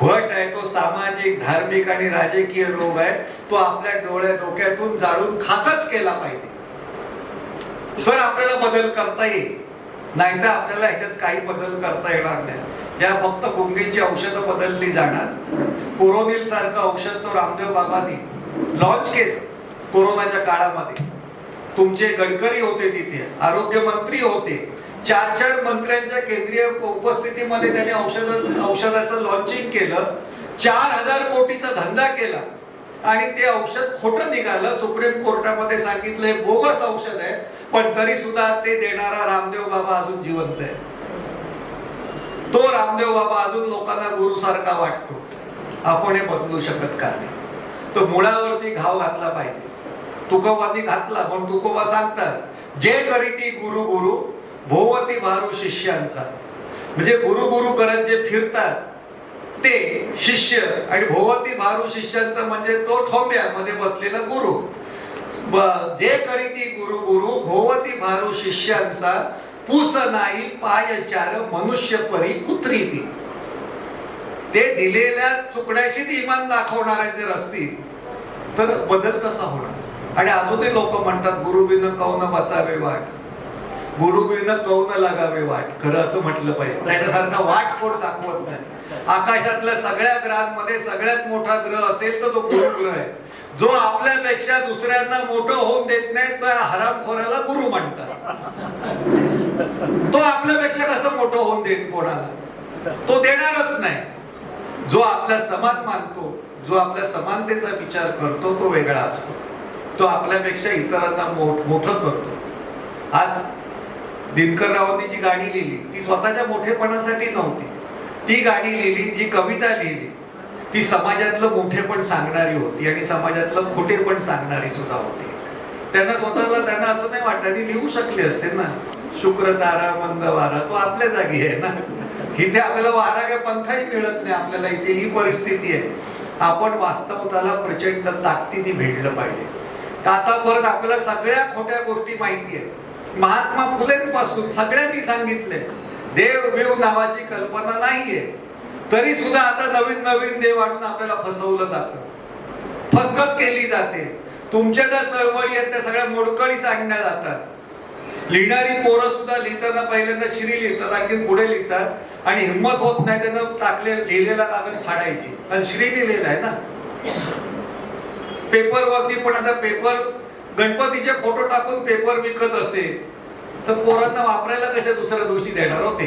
Speaker 1: भट आहे तो सामाजिक, धार्मिक आणि राजकीय रोग आहे, तो आपल्या डोक्यातून जाळून खाकच केला पाहिजे, तर आपल्याला बदल करता येईल. नाहीतर आपल्याला ह्याच्यात काही बदल करता येणार नाही. या फक्त गुंगीची औषधं बदलली जाणार. कोरोनिल सारखं औषध तो रामदेव बाबांनी लॉन्च केलं कोरोनाच्या काळामध्ये. तुमचे गडकरी होते तिथे, आरोग्य मंत्री होते, 4 मंत्र्यांच्या केंद्रीय उपस्थितीमध्ये त्यांनी औषधाचं लॉन्चिंग केलं. 4000 कोटीचा धंदा केला आणि ते औषध खोटं निघालं. सुप्रीम कोर्टामध्ये सांगितलं हे बोगस औषध आहे, पण तरी सुद्धा ते देणारा रामदेव बाबा अजून जिवंत आहे. तो रामदेव बाबा अजून लोकांना गुरु सारखा वाटतो. आपण हे बदलू शकत का नाही? तो मुळावरती घाव घातला पाहिजे. तुकोबांनी घातला, पण तुकोबा सांगतात, जे करीती गुरु गुरु भोवती भारू शिष्यांचा. म्हणजे गुरु गुरु करत जे फिरतात ते शिष्य, आणि भोवती भारू शिष्यांचा म्हणजे तो ठोंब्यामध्ये बसलेला गुरु. जे करीती गुरु गुरु भोवती भारू शिष्यांचा, पूस नाही पाय चार मनुष्य परी कुत्रीती. ते दिलेल्या चुकड्याशीच इमान दाखवणारे जर असतील तर बदल कसा होणार? आणि अजूनही लोक म्हणतात गुरुबिन कौन बतावे वाट, गुरुबिन कौन लागावे वाट. खरं असं म्हटलं पाहिजे, त्याच्यासारखा वाट कोण दाखवत नाही. आकाशातल्या सगळ्या ग्रहांमध्ये सगळ्यात मोठा ग्रह असेल तर तो गुरुग्रह आहे. जो आपल्यापेक्षा दुसऱ्यांना मोठं होऊन देत नाही तो हरामखोराला गुरु म्हणतात. तो आपल्यापेक्षा कसं मोठं होऊन देत कोणाला? तो देणारच नाही. जो आपल्या समान मानतो, जो आपल्या समानतेचा विचार करतो तो वेगळा असतो. तो आपल्यापेक्षा इतरांना मोठं करतो. आज दिनकररावांनी जी गाणी लिहिली ती स्वतःच्या मोठेपणासाठी नव्हती. ती गाणी लिहिली, जी कविता लिहिली ती समाजातलं मोठेपण सांगणारी होती आणि समाजातलं खोटेपण सांगणारी सुद्धा होती. त्यांना स्वतःला असं नाही वाटत, त्यांनी लिहू शकले असते ना, शुक्र तारा मंद वारा, तो आपल्या जागी आहे ना. इथे आपल्याला वारा काय पंखाही मिळत नाही. आपल्याला इथे ही परिस्थिती आहे. आपण वास्तवताला प्रचंड ताकदीने भेटलं पाहिजे. आतापर्यंत आपल्याला सगळ्या खोट्या गोष्टी माहिती आहेत. महात्मा फुलेंपासून सगळ्यांनी सांगितले देव बिव नावाची कल्पना नाहीये, तरी सुद्धा आता नवीन नवीन देव आणून आपल्याला फसवलं जातं, फसगत केली जाते. तुमच्या ज्या चळवळी आहेत त्या सगळ्या मोडकळी सांगण्यात जातात. लिहिणारी पोरं सुद्धा लिहिताना पहिल्यांदा श्री लिहितात, आणखी पुढे लिहितात आणि हिंमत होत नाही त्यांना लिहिलेला कागद फाडायची, कारण श्री लिहिलेला आहे ना. पेपर वरती पण आता पेपर गणपतीचे फोटो टाकून पेपर विकत असेल तर पोरांना वापरायला कशा दुसऱ्या दिवशी देणार होते?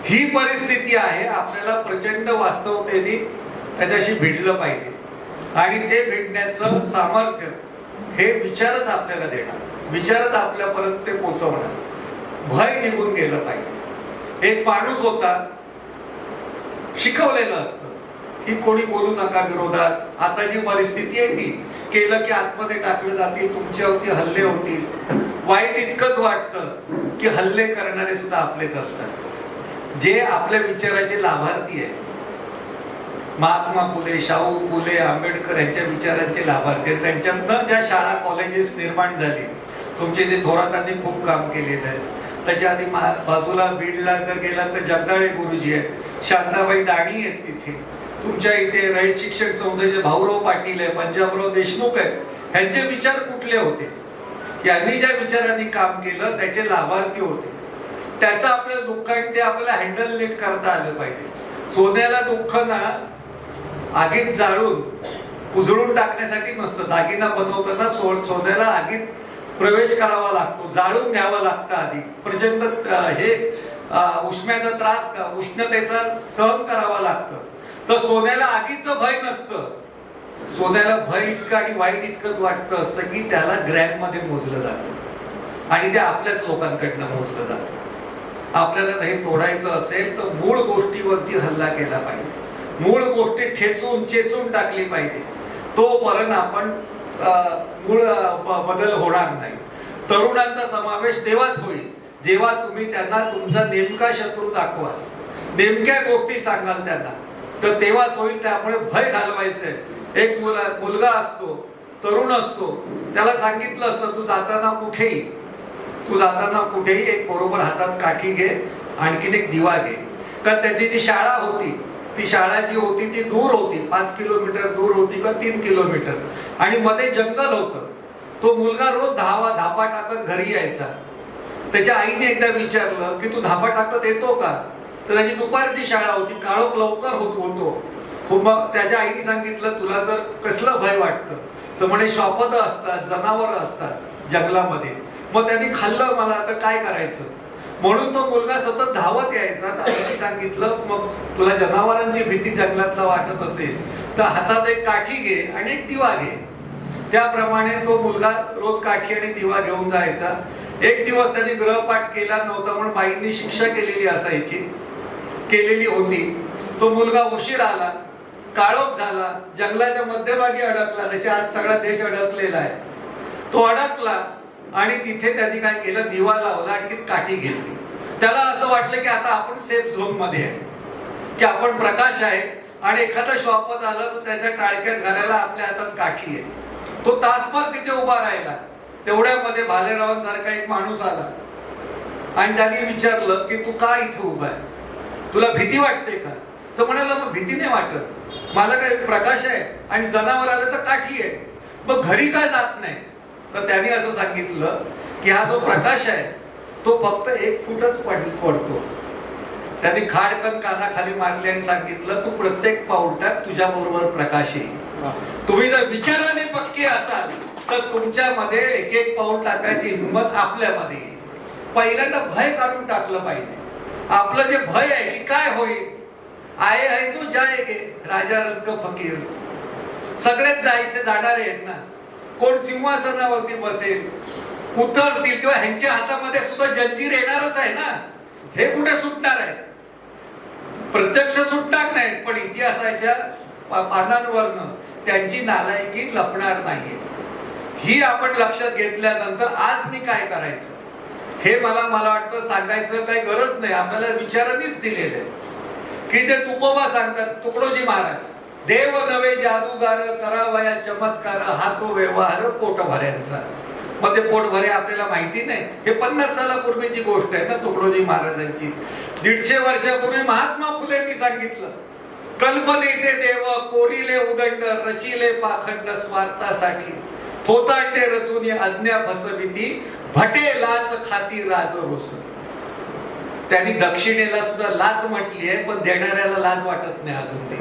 Speaker 1: ही परिस्थिती आहे. आपल्याला प्रचंड वास्तवतेने त्याच्याशी भिडलं पाहिजे आणि ते भिडण्याचं सामर्थ्य हे विचारच आपल्याला देणार, विचारच आपल्यापर्यंत ते पोहोचवणार. भय निघून गेलं पाहिजे. एक माणूस होता, शिकवलेलं असतं की कोणी बोलू नका विरोधात. आता जी परिस्थिती आहे ती केलं की आतमध्ये टाकलं जातील, तुमच्यावरती हल्ले होतील. वाईट इतकंच वाटतं की हल्ले करणारे सुद्धा आपलेच असतात, जे आपल्या विचाराचे लाभार्थी आहेत. महात्मा फुले, शाहू फुले, आंबेडकर यांच्या विचारांचे लाभार्थी आहेत. त्यांच्यातनं ज्या शाळा कॉलेजेस निर्माण झाली, तुमचे जे थोरातांनी खूप काम केलेलं आहे. त्याच्या आधी बाजूला बीडला जर गेला तर जगदाळे गुरुजी आहेत, शांताबाई दाणी आहेत तिथे. तुमच्या इथे रयत शिक्षण संस्थेचे भाऊराव पाटील आहे, पंजाबराव देशमुख आहेत. ह्यांचे विचार कुठले होते? यांनी ज्या विचारांनी काम केलं त्याचे लाभार्थी होते. त्याचं आपल्याला दुःख आहे ते आपल्याला हँडल नीट करता आलं पाहिजे. सोन्याला दुःख ना आगीत जाळून उजळून टाकण्यासाठी नसतं. दागिना बनवताना सोन्याला आगीत प्रवेश करावा लागतो, जाळून घ्यावा लागतं आधी. प्रचंड हे उष्म्याचा त्रास, उष्णतेचा सहन करावा लागतं. तर सोन्याला आगीचं भय नसतं. सोन्याला भय इतकं आणि वाईट इतकंच वाटतं असतं की त्याला ग्रॅम मध्ये मोजलं जातं आणि ते आपल्याच लोकांकडनं मोजलं जातं. आपल्याला हे तोडायचं असेल तर मूळ गोष्टीवरती हल्ला केला पाहिजे. मूळ गोष्टी ठेचून चेचून टाकली पाहिजे. तोपर्यंत आपण मूळ बदल होणार नाही. तरुणांचा समावेश तेव्हाच होईल जेव्हा तुम्ही त्यांना तुमचा नेमका शत्रू दाखवाल, नेमक्या गोष्टी सांगाल त्यांना, तर तेव्हाच होईल. त्यामुळे भय घालवायचंय. एक मुलगा असतो, तरुण असतो, त्याला सांगितलं असतं तू जाताना कुठेही एक बरोबर हातात काठी घे, आणखीन एक दिवा घे. कारण त्याची जी शाळा होती, ती शाळा जी होती ती दूर होती, 5 किलोमीटर दूर होती का 3 किलोमीटर, आणि मध्ये जंगल होतं. तो मुलगा रोज धापा टाकत घरी यायचा. त्याच्या आईने एकदा विचारलं की तू धापा टाकत येतो का? तर त्याची दुपारची शाळा होती, काळोख लवकर होतो. मग त्याच्या आईने सांगितलं तुला जर कसलं भय वाटतं? तर म्हणे श्वापद असतात, जनावर असतात जंगलामध्ये. मग त्यांनी खाल्लं मला, तर काय करायचं? म्हणून तो मुलगा सतत धावत यायचा. आईने सांगितलं मग तुला जनावरांची भीती जंगलातला वाटत असेल तर हातात एक काठी घे आणि एक दिवा घे. त्याप्रमाणे तो मुलगा रोज काठी आणि दिवा घेऊन जायचा. एक दिवस त्यांनी गृहपाठ केला नव्हता म्हणून बाईंनी शिक्षा केलेली होती. तो मुलगा उशीर आला, काळोख झाला, जंगलाच्या मध्यभागी अडकला, जसे आज सगळा देश अडकलेला आहे. तो अडकला आणि तिथे त्यांनी काय केलं, दिवा लावला, आणखी काठी घेतली. त्याला असं वाटलं की आता आपण सेफ झोन मध्ये आहे, की आपण प्रकाश आहे आणि एखादा श्वापद आला तर त्याच्या टाळक्यात घालायला आपल्या हातात काठी आहे. तो तासभर तिथे उभा राहिला. तेवढ्यामध्ये भालेरावांसारखा एक माणूस आला आणि त्यांनी विचारलं की तू का इथे उभा आहे, तुला भीती वाटते का? तर म्हणाला मग भीती नाही वाटत, मला काय प्रकाश आहे आणि जनावर आलं तर काठी आहे, मग घरी का जात नाही? तर त्यांनी असं सांगितलं की हा जो प्रकाश आहे तो फक्त 1 फूटच पडतो. त्यांनी खाडकन कानाखाली मारली आणि सांगितलं तू प्रत्येक पाऊल टाक, तुझ्या बरोबर प्रकाश येईल. तुम्ही जर विचाराने पक्के असाल तर तुमच्यामध्ये एक पाऊल टाकायची हिंमत आपल्यामध्ये येईल. पहिल्यांदा भय काढून टाकलं पाहिजे. आपलं जे भय आहे की काय होईल, आये है तो जाएगे, राजा रंग फकीर. सगळेच जाणारे आहेत ना. कोण सिंहासनावरती बसेल, उतरतील किंवा ह्यांच्या हातामध्ये सुद्धा जंजीर येणारच आहे ना. हे कुठे सुटणार आहे? प्रत्यक्ष सुटणार नाही, पण इतिहासाच्या पानांवरनं त्यांची नालायकी लपणार नाहीये. ही आपण लक्षात घेतल्यानंतर आज मी काय करायचं हे मला वाटतं सांगायचं काही गरज नाही. आपल्याला विचारांनीच दिलेले की ते तुकोबा सांगतात, तुकडोजी महाराज, देव नवे जादूगार करावया चमत्कार, हा तो व्यवहार पोटभऱ्यांचा. मग ते पोटभरे आपल्याला माहिती नाही. हे 50 सालापूर्वीची गोष्ट आहे ना तुकडोजी महाराजांची. 150 वर्षापूर्वी महात्मा फुलेंनी सांगितलं, कल्पनेचे देव कोरिले उदंड, रचिले पाखंड स्वार्थासाठी, थोतांडे रचून अज्ञा भसविती, भटे लाच खाती राजरोस. त्यांनी दक्षिणेला सुद्धा लाच म्हटली आहे, पण देणाऱ्याला लाज वाटत नाही अजून. ते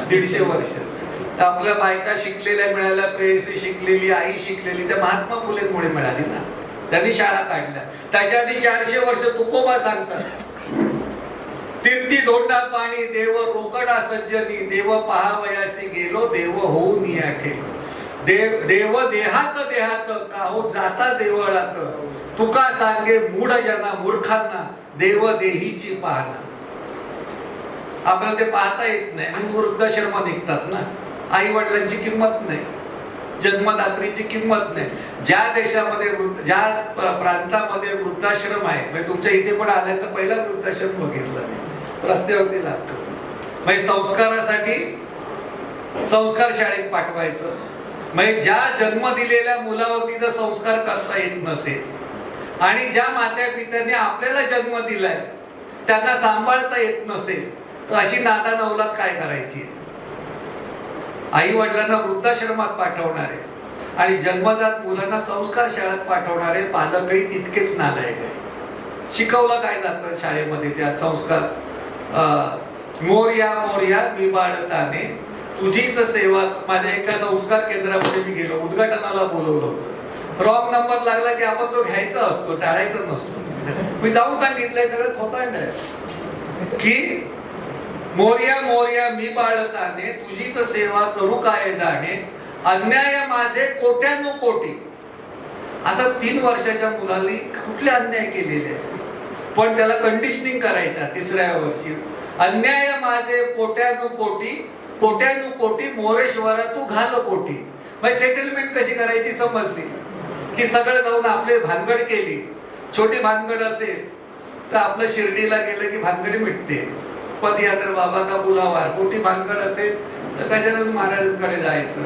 Speaker 1: 150 वर्ष आपल्या बायका शिकलेल्या मिळाल्या, प्रेयसी शिकलेली, आई शिकलेली, त्या महात्मा फुलेंमुळे मिळाली ना. त्यांनी शाळा काढल्या. त्याच्या आधी 400 वर्ष तुकोबा सांगतात, तीर्थी धोंडा पाणी देव रोकडा सज्जनी, देव पहावयासी गेलो देव होऊन या ठेलो. देव देहात देहात काहो जाता देवळात, तुका सांगे मूढ जना मूर्खांना देव देहीची पाहना. आपल्याला ते पाहता येत नाही म्हणून वृद्धाश्रम निघतात ना. आई वडिलांची किंमत नाही, जन्मदात्रीची किंमत नाही. ज्या देशामध्ये ज्या प्रांतामध्ये वृद्धाश्रम आहे, म्हणजे तुमच्या इथे पण आल्या तर पहिला वृद्धाश्रम बघितला नाही, रस्त्यावरती लागतो. म्हणजे संस्कारासाठी संस्कार शाळेत पाठवायचं. म्हणजे ज्या जन्म दिलेल्या मुलावरती जर संस्कार करता येत नसेल आणि ज्या माता पित्याने आपल्याला जन्म दिलाय त्यांना सांभाळता येत नसेल तर अशी नादा नवलात काय करायची. आई वडिलांना वृद्धाश्रमात पाठवणारे आणि जन्मजात मुलांना संस्कार शाळेत पाठवणारे पालकही तितकेच नालायक आहे. शिकवलं काय जातं शाळेमध्ये त्या संस्कार, मोरया मोरया मी बाळताने तुझीच सेवा. माझ्या एका संस्कार केंद्रामध्ये मी गेलो, उद्घाटनाला बोलवलं होतं. रॉंग नंबर लागला की आपण तो घ्यायचा असतो, टाळायचा नसतो. मी जाऊन सांगितलंय, सगळं थोतांड आहे की मोरया मोरया मी बाळताने तुझीच सेवा करू काय जाणे, अन्याय माझे कोट्यानु कोटी. आता 3 वर्षाच्या मुलाने कुठले अन्याय केलेले पण त्याला कंडिशनिंग करायचा 3ऱ्या वर्षी. अन्याय माझे कोट्यानु कोटी, कोट्यानु कोटी मोरेश्वरा तू घाल कोटी. म्हणजे सेटलमेंट कशी करायची समजली की सगळं जाऊन आपले भानगड केली. छोटी भानगड असेल तर आपलं शिर्डीला गेलं की भानगडी मिटते, पदयात्रा बाबा का बुलावा. मोठी भानगड असेल तर गजानन महाराजांकडे जायचं.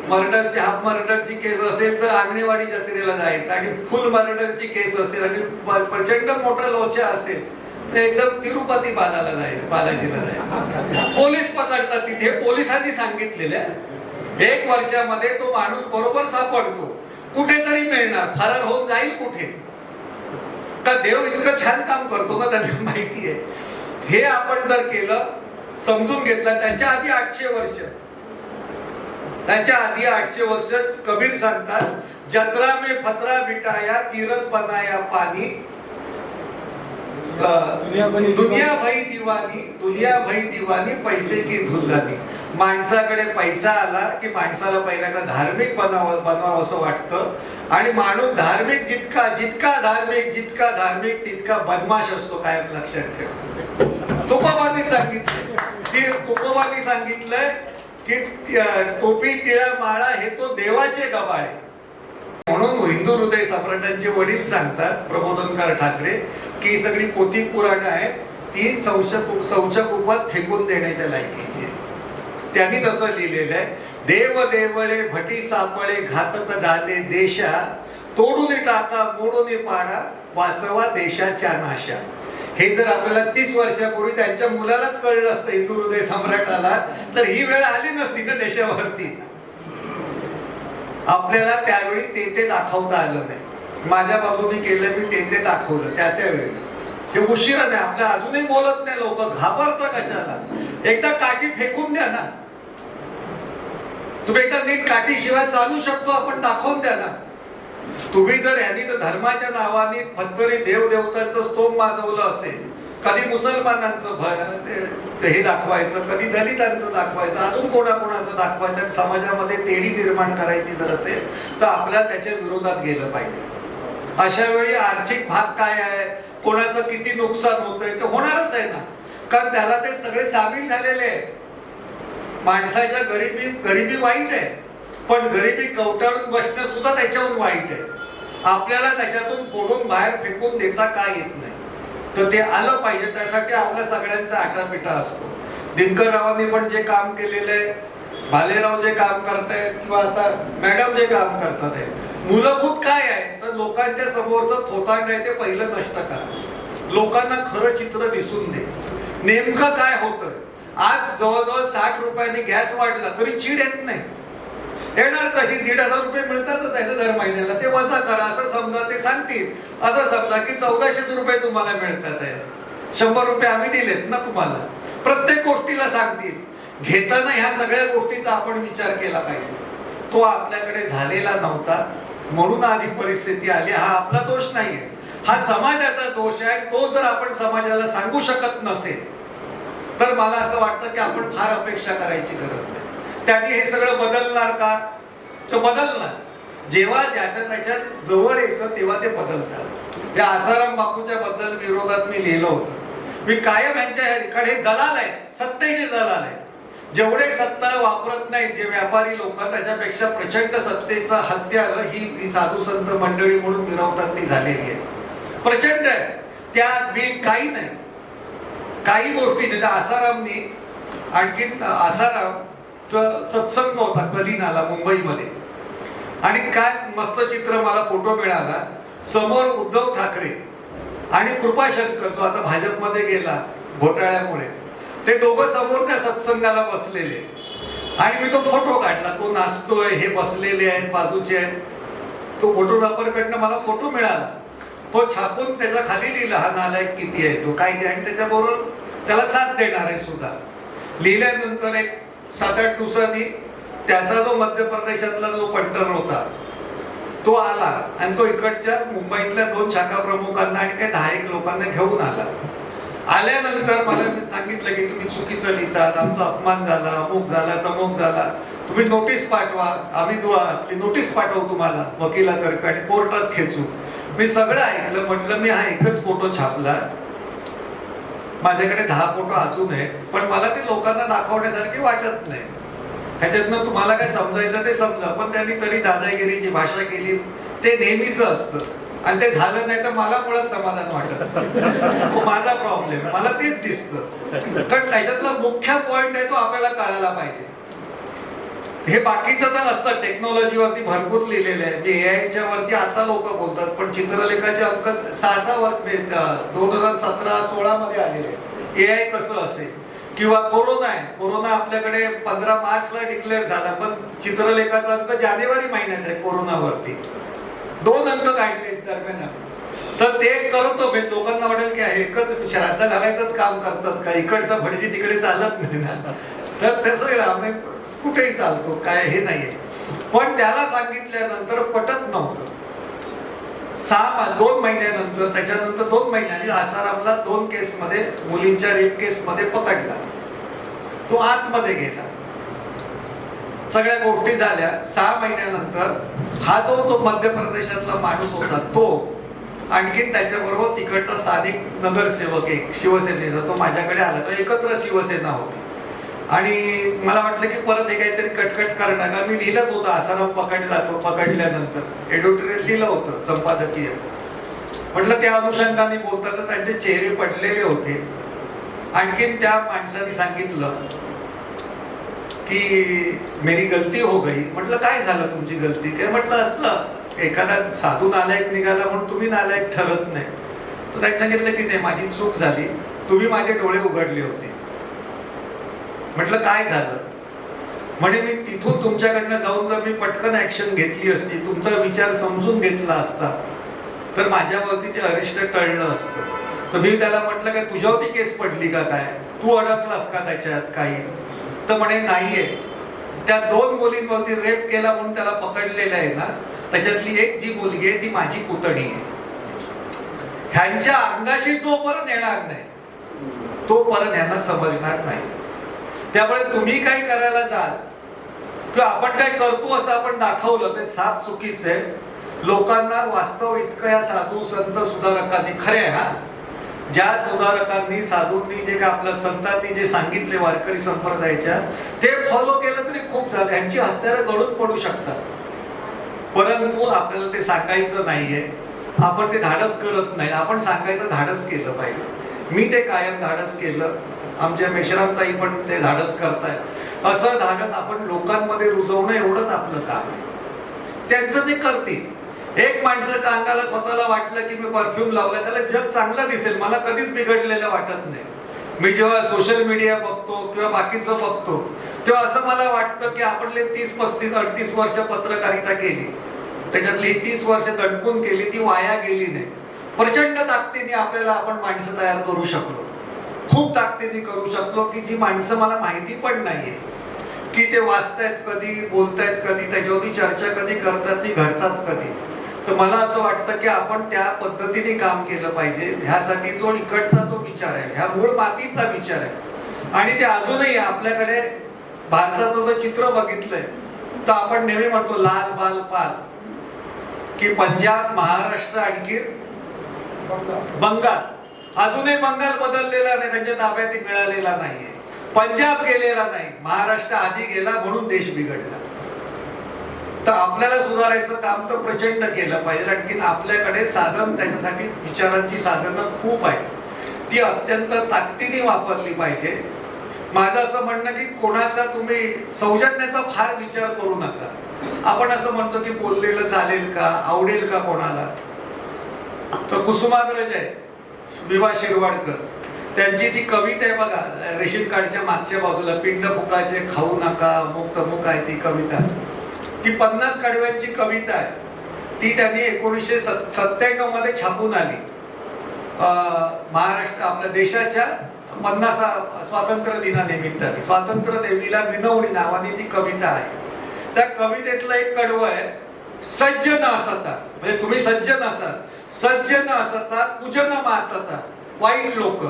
Speaker 1: मर्डरची हाफ मर्डरची केस असेल तर आंगणेवाडी जत्रेला जायचं. आणि फुल मर्डरची केस असेल आणि प्रचंड मोठा लोचा असेल तर एकदम तिरुपती बालाजीला जायचं. पोलीस पकडतात तिथे. पोलिसांनी सांगितलेल्या 1 वर्षामध्ये तो माणूस बरोबर सापडतो, कुठेतरी मिळणार, फरार होऊन जाईल कुठे. तर देव इतकं छान काम करतो ना, त्यांना माहिती आहे. हे आपण जर केलं, समजून घेतलं. त्याच्या आधी 800 वर्ष, त्याच्या आधी 800 वर्ष कबीर सांगतात, जत्रा में फतरा बिटाया तीरथ बनाया पानी, दुनिया भई दिवानी, दुनिया भई दिवानी पैसे की धुल्लानी. माणसाकडे पैसा आला की माणसाला पहिल्यांदा धार्मिक बनवावं असं वाटतं. आणि माणूस धार्मिक जितका जितका धार्मिक तितका बदमाश असतो. काय लक्षात ठेवा. तुकोबांनी सांगितलंय की टोपी टिळा माळा हे तो देवाचे गबाळे. म्हणून हिंदू हृदय सम्राटांचे वडील सांगतात, प्रबोधनकार ठाकरे, की ही सगळी पोथी पुराण आहे ती शौचकूपात फेकून देण्याच्या लायकीची. त्यांनी तसं लिहिलेलं आहे, देव देवळे भटी सापळे घातक झाले देशा, तोडून टाका मोडून पाडा वाचवा देशाच्या नाशा. हे जर आपल्याला 30 वर्षापूर्वी त्यांच्या मुलालाच कळलं असतं, हिंदू हृदय सम्राटाला, तर ही वेळ आली नसती ना देशावरती. आपल्याला त्यावेळी ते दाखवता आलं नाही. माझ्या बाजूने केलं, मी ते दाखवलं त्यावेळी. हे उशिरा नाही. आपल्या अजूनही बोलत नाही लोक, घाबरता कशाला. एकदा काठी फेकून द्या ना. तुम्ही एकदा नीट काठी शिवाय चालू शकतो आपण, दाखवून द्या ना. तुम्ही जर ह्यांनी तर धर्माच्या नावाने फत्तरी देव देवतांचं स्तोम वाजवलं असेल, कधी मुसलमानांचं हे दाखवायचं, कधी दलितांचं दाखवायचं, अजून कोणाकोणाचं दाखवायचं, समाजामध्ये तेढी निर्माण करायची जर असेल तर आपल्याला त्याच्या विरोधात गेलं पाहिजे. अशा वेळी आर्थिक भाग काय आहे, कोणाचं किती नुकसान होतंय ते होणारच आहे ना, कारण त्याला ते सगळे सामील झालेले आहेत. माणसाच्या गरिबी वाईट आहे, पण गरिबी कवटाळून बसणं सुद्धा त्याच्याहून वाईट आहे. आपल्याला त्याच्यातून फोडून बाहेर फेकून देता का येत नाही, तर ते आलं पाहिजे. त्यासाठी आपल्या सगळ्यांचा आटापिटा असतो. दिनकररावांनी पण जे काम केलेलं आहे, भालेराव जे काम करतायत, किंवा आता मॅडम जे काम करतात आहे, मूलभूत काय आहे तर लोकांच्या समोरचं थोतांड आहे ते पहिलं नष्ट करा. लोकांना खरं चित्र दिसून दे, नेमकं काय होतं. आज जवळजवळ 60 रुपयांनी गॅस वाढला तरी चीड येत नाही. येणार कशी? 1,500 रुपये मिळतातच आहे ना दर महिन्याला, ते वजा करा असं समजा. ते सांगतील असं समजा की 1400 रुपये तुम्हाला मिळतात आहे, 100 रुपये आम्ही दिलेत ना तुम्हाला. प्रत्येक गोष्टीला सांगतील घेताना ह्या सगळ्या गोष्टीचा आपण विचार केला पाहिजे. तो आपल्याकडे झालेला नव्हता म्हणून आधी परिस्थिती आली. हा आपला दोष नाहीये, हा समाजाचा दोष आहे. तो जर आपण समाजाला सांगू शकत नसेल तर मला असं वाटतं की आपण फार अपेक्षा करायची गरज नाही. त्यांनी हे सगळं बदलणार का? तर बदलणार. जेव्हा ज्याच्या त्याच्या जवळ येतं तेव्हा ते बदलतात. त्या आसाराम बापूच्या बद्दल विरोधात मी लिहिलं होतं. मी कायम यांच्याकडे दलाल आहेत, सत्तेचे दलाल आहेत. जेवढे सत्ता वापरत नाहीत जे व्यापारी लोक, त्याच्यापेक्षा प्रचंड सत्तेचा हत्यार ही साधू संत मंडळी म्हणून मिरवतात ती झालेली आहे. प्रचंड आहे. त्या काही नाही, काही गोष्टी नाही. आसारामनी आणखीन आसाराम सत्संग होता कलिनाला मुंबईमध्ये, आणि काय मस्त चित्र मला फोटो मिळाला. समोर उद्धव ठाकरे आणि कृपाशंकर जो आता भाजपमध्ये गेला घोटाळ्यामुळे, ते दोघं समोर त्या सत्संगाला बसलेले. आणि मी तो फोटो काढला. तो नाचतोय, हे बसलेले आहेत, बाजूचे आहेत. तो फोटोग्राफरकडनं मला फोटो मिळाला. तो छापून त्याच्या खाली लिहिला हा नालायक किती आहे तो काय, आणि त्याच्याबरोबर त्याला साथ देणार आहे सुद्धा. लिहिल्यानंतर एक 7-8 दिवसांनी त्याचा जो मध्य प्रदेशातला जो पंटर होता तो आला आणि तो इकडच्या मुंबईतल्या 2 शाखा प्रमुखांना आणि काही 10-1 लोकांना घेऊन आला. आल्यानंतर मला सांगितलं की तुम्ही चुकीचं लिहितात, आमचा अपमान झाला, अमुक झाला, तमुक झाला, तुम्ही नोटीस पाठवा, आम्ही नोटीस पाठवू तुम्हाला वकिलातर्फे आणि कोर्टात खेचू. मी सगळं ऐकलं. म्हटलं मी हा एकच फोटो छापला, माझ्याकडे 10 फोटो अजून आहेत, पण मला ते लोकांना दाखवण्यासारखे वाटत नाही. ह्याच्यातनं तुम्हाला काय समजायचं ते समजा, पण त्यांनी तरी दादागिरीची भाषा केली. ते नेहमीच असतं आणि ते झालं नाही तर मला मुळात समाधान वाटत. तो माझा प्रॉब्लेम, मला तेच दिसतं. कारण त्याच्यातला मुख्य पॉइंट आहे तो आपल्याला कळायला पाहिजे. हे बाकीचं तर असतं, टेक्नॉलॉजीवरती भरपूर लिहिलेलं आहे. एआयच्या वरती आता लोक बोलतात, पण चित्रलेखाचे अंक 6 वर 2017-16 मध्ये आलेले. एआय कसं असेल, किंवा कोरोना आहे. कोरोना आपल्याकडे 15 मार्चला डिक्लेअर झाला, पण चित्रलेखाचा अंक जानेवारी महिन्यात आहे कोरोनावरती. 2 अंक काढले दरम्यान. तर ते करतो मी. लोकांना वाटेल की एकच श्राद्ध घालायचंच काम करतात का, इकडचा भटजी तिकडे चालत नाही ना. तर तसं आम्ही कुठेही चालतो, काय हे नाहीये. पण त्याला सांगितल्यानंतर पटत नव्हतं. 2 महिन्यानंतर, त्याच्यानंतर 2 महिन्यांनी आसारामला 2 केसमध्ये, मुलींच्या रेप केसमध्ये पकडला. तो आतमध्ये गेला. सगळ्या गोष्टी झाल्या. 6 महिन्यानंतर हा जो तो मध्य प्रदेशातला माणूस होता तो, आणखीन त्याच्याबरोबर तिकडचा स्थानिक नगरसेवक एक शिवसेनेचा, तो माझ्याकडे आला. तो एकत्र शिवसेना होती. आणि मला वाटलं की परत हे काहीतरी कटकट करणार का. मी लिहिलंच होतं आसाराम पकडला. तो पकडल्यानंतर एडिटोरियल लिहिलं होतं संपादकीय. म्हटलं त्या अनुषंगाने बोलतात तर त्यांचे चेहरे पडलेले होते. आणखीन त्या माणसाने सांगितलं की मेरी गलती हो गई. म्हटलं काय झालं तुमची गलती काय? म्हटलं असलं एखादा साधू नालायक निघाला म्हणून तुम्ही नालायक ठरत नाही. तर त्यांनी सांगितलं की नाही, माझी चूक झाली, तुम्ही माझे डोळे उघडले होते. म्हटलं काय झालं? म्हणे मी तिथून तुमच्याकडनं जाऊन जर मी पटकन ऍक्शन घेतली असती, तुमचा विचार समजून घेतला असता, तर माझ्यावरती ते अरिष्ट टळलं असतं. तर मी त्याला म्हटलं काय तुझ्यावरती केस पडली का, काय तू अडकलास का त्याच्यात काही? तर म्हणे नाहीये. त्या 2 मुलींवरती रेप केला म्हणून त्याला पकडलेलं आहे ना, त्याच्यातली एक जी मुलगी आहे ती माझी पुतणी आहे. ह्यांच्या अंगाशी जोपर्यंत येणार नाही तोपर्यंत ह्यांना समजणार नाही. त्यामुळे तुम्ही काय करायला जाल किंवा आपण काय करतो असं आपण दाखवलं ते साप चुकीचं आहे. लोकांना वास्तव इतकं या साधू संत सुधारकांनी, खरे हा ज्या सुधारकांनी साधूंनी जे काय आपल्या संतांनी जे सांगितले वारकरी संप्रदायाच्या, ते फॉलो केलं तरी खूप झालं. यांची हत्यारं गळून पडू शकतात, परंतु आपल्याला ते सांगायचं नाहीये. आपण ते धाडस करत नाही. आपण सांगायचं धाडस केलं पाहिजे. मी ते कायम धाडस केलं. आमच्या मेश्रामताई पण ते धाडस करतायत. असं धाडस आपण लोकांमध्ये रुजवणं एवढंच आपलं काम आहे. त्यांचं ते करतील. एक माणसाच्या अंगाला स्वतःला वाटलं की मी परफ्यूम लावला, त्याला जग चांगलं दिसेल, मला कधीच बिघडलेलं वाटत नाही. मी जेव्हा सोशल मीडिया बघतो किंवा बाकीचं बघतो तेव्हा असं मला वाटतं की आपले 30, 35, 38 वर्ष पत्रकारिता केली, त्याच्यातली 30 वर्ष दडपून केली, ती वाया गेली नाही. प्रचंड ताकदीने आपल्याला आपण माणसं तयार करू शकलो. खूप ताकदीने करू शकलो की जी माणसं मला माहिती पण नाहीये की ते वाचतायत कधी, बोलतायत कधी, त्याच्यावरती चर्चा कधी करतात, ती घडतात कधी. तर मला असं वाटतं की आपण त्या पद्धतीने काम केलं पाहिजे. ह्यासाठी जो इकडचा जो विचार आहे, ह्या मूळ मातीचा विचार आहे आणि ते अजूनही आपल्याकडे भारताचं जर चित्र बघितलंय तर आपण नेहमी म्हणतो लाल बाल पाल, की पंजाब, महाराष्ट्र, आणखी बंगाल. अजूनही बंगाल बदललेला नाही, त्यांच्या ताब्यात मिळालेला नाहीये. पंजाब गेलेला नाही, महाराष्ट्र आधी गेला म्हणून देश बिघडला. तर आपल्याला सुधारायचं काम तर प्रचंड केलं पाहिजे. आणखी आपल्याकडे साधन, त्याच्यासाठी विचारांची साधनं खूप आहेत, ती अत्यंत ताकदीने वापरली पाहिजे. माझं असं म्हणणं की कोणाचा तुम्ही सौजन्याचा फार विचार करू नका. आपण असं म्हणतो की बोललेलं चालेल का, आवडेल का कोणाला. तर कुसुमाग्रज आहे विवा शिरवाडकर, त्यांची ती कविता आहे बघा, रेशीम कार्डच्या मागच्या बाजूला, पिंड फुकाचे खाऊ नका, मुक्त मुक आहे ती कविता. ती 50 कडव्यांची कविता आहे. ती त्यांनी 1997 मध्ये छापून आली. महाराष्ट्र आपल्या देशाच्या 50 स्वातंत्र्य दिनानिमित्ताने स्वातंत्र्य देवीला विनवणी नावाने ती कविता आहे. त्या कवितेतलं एक कडवं आहे, सज्ज न असता, म्हणजे तुम्ही सज्ज नसाल, सज्ज न असता कुजन मातता. वाईट लोक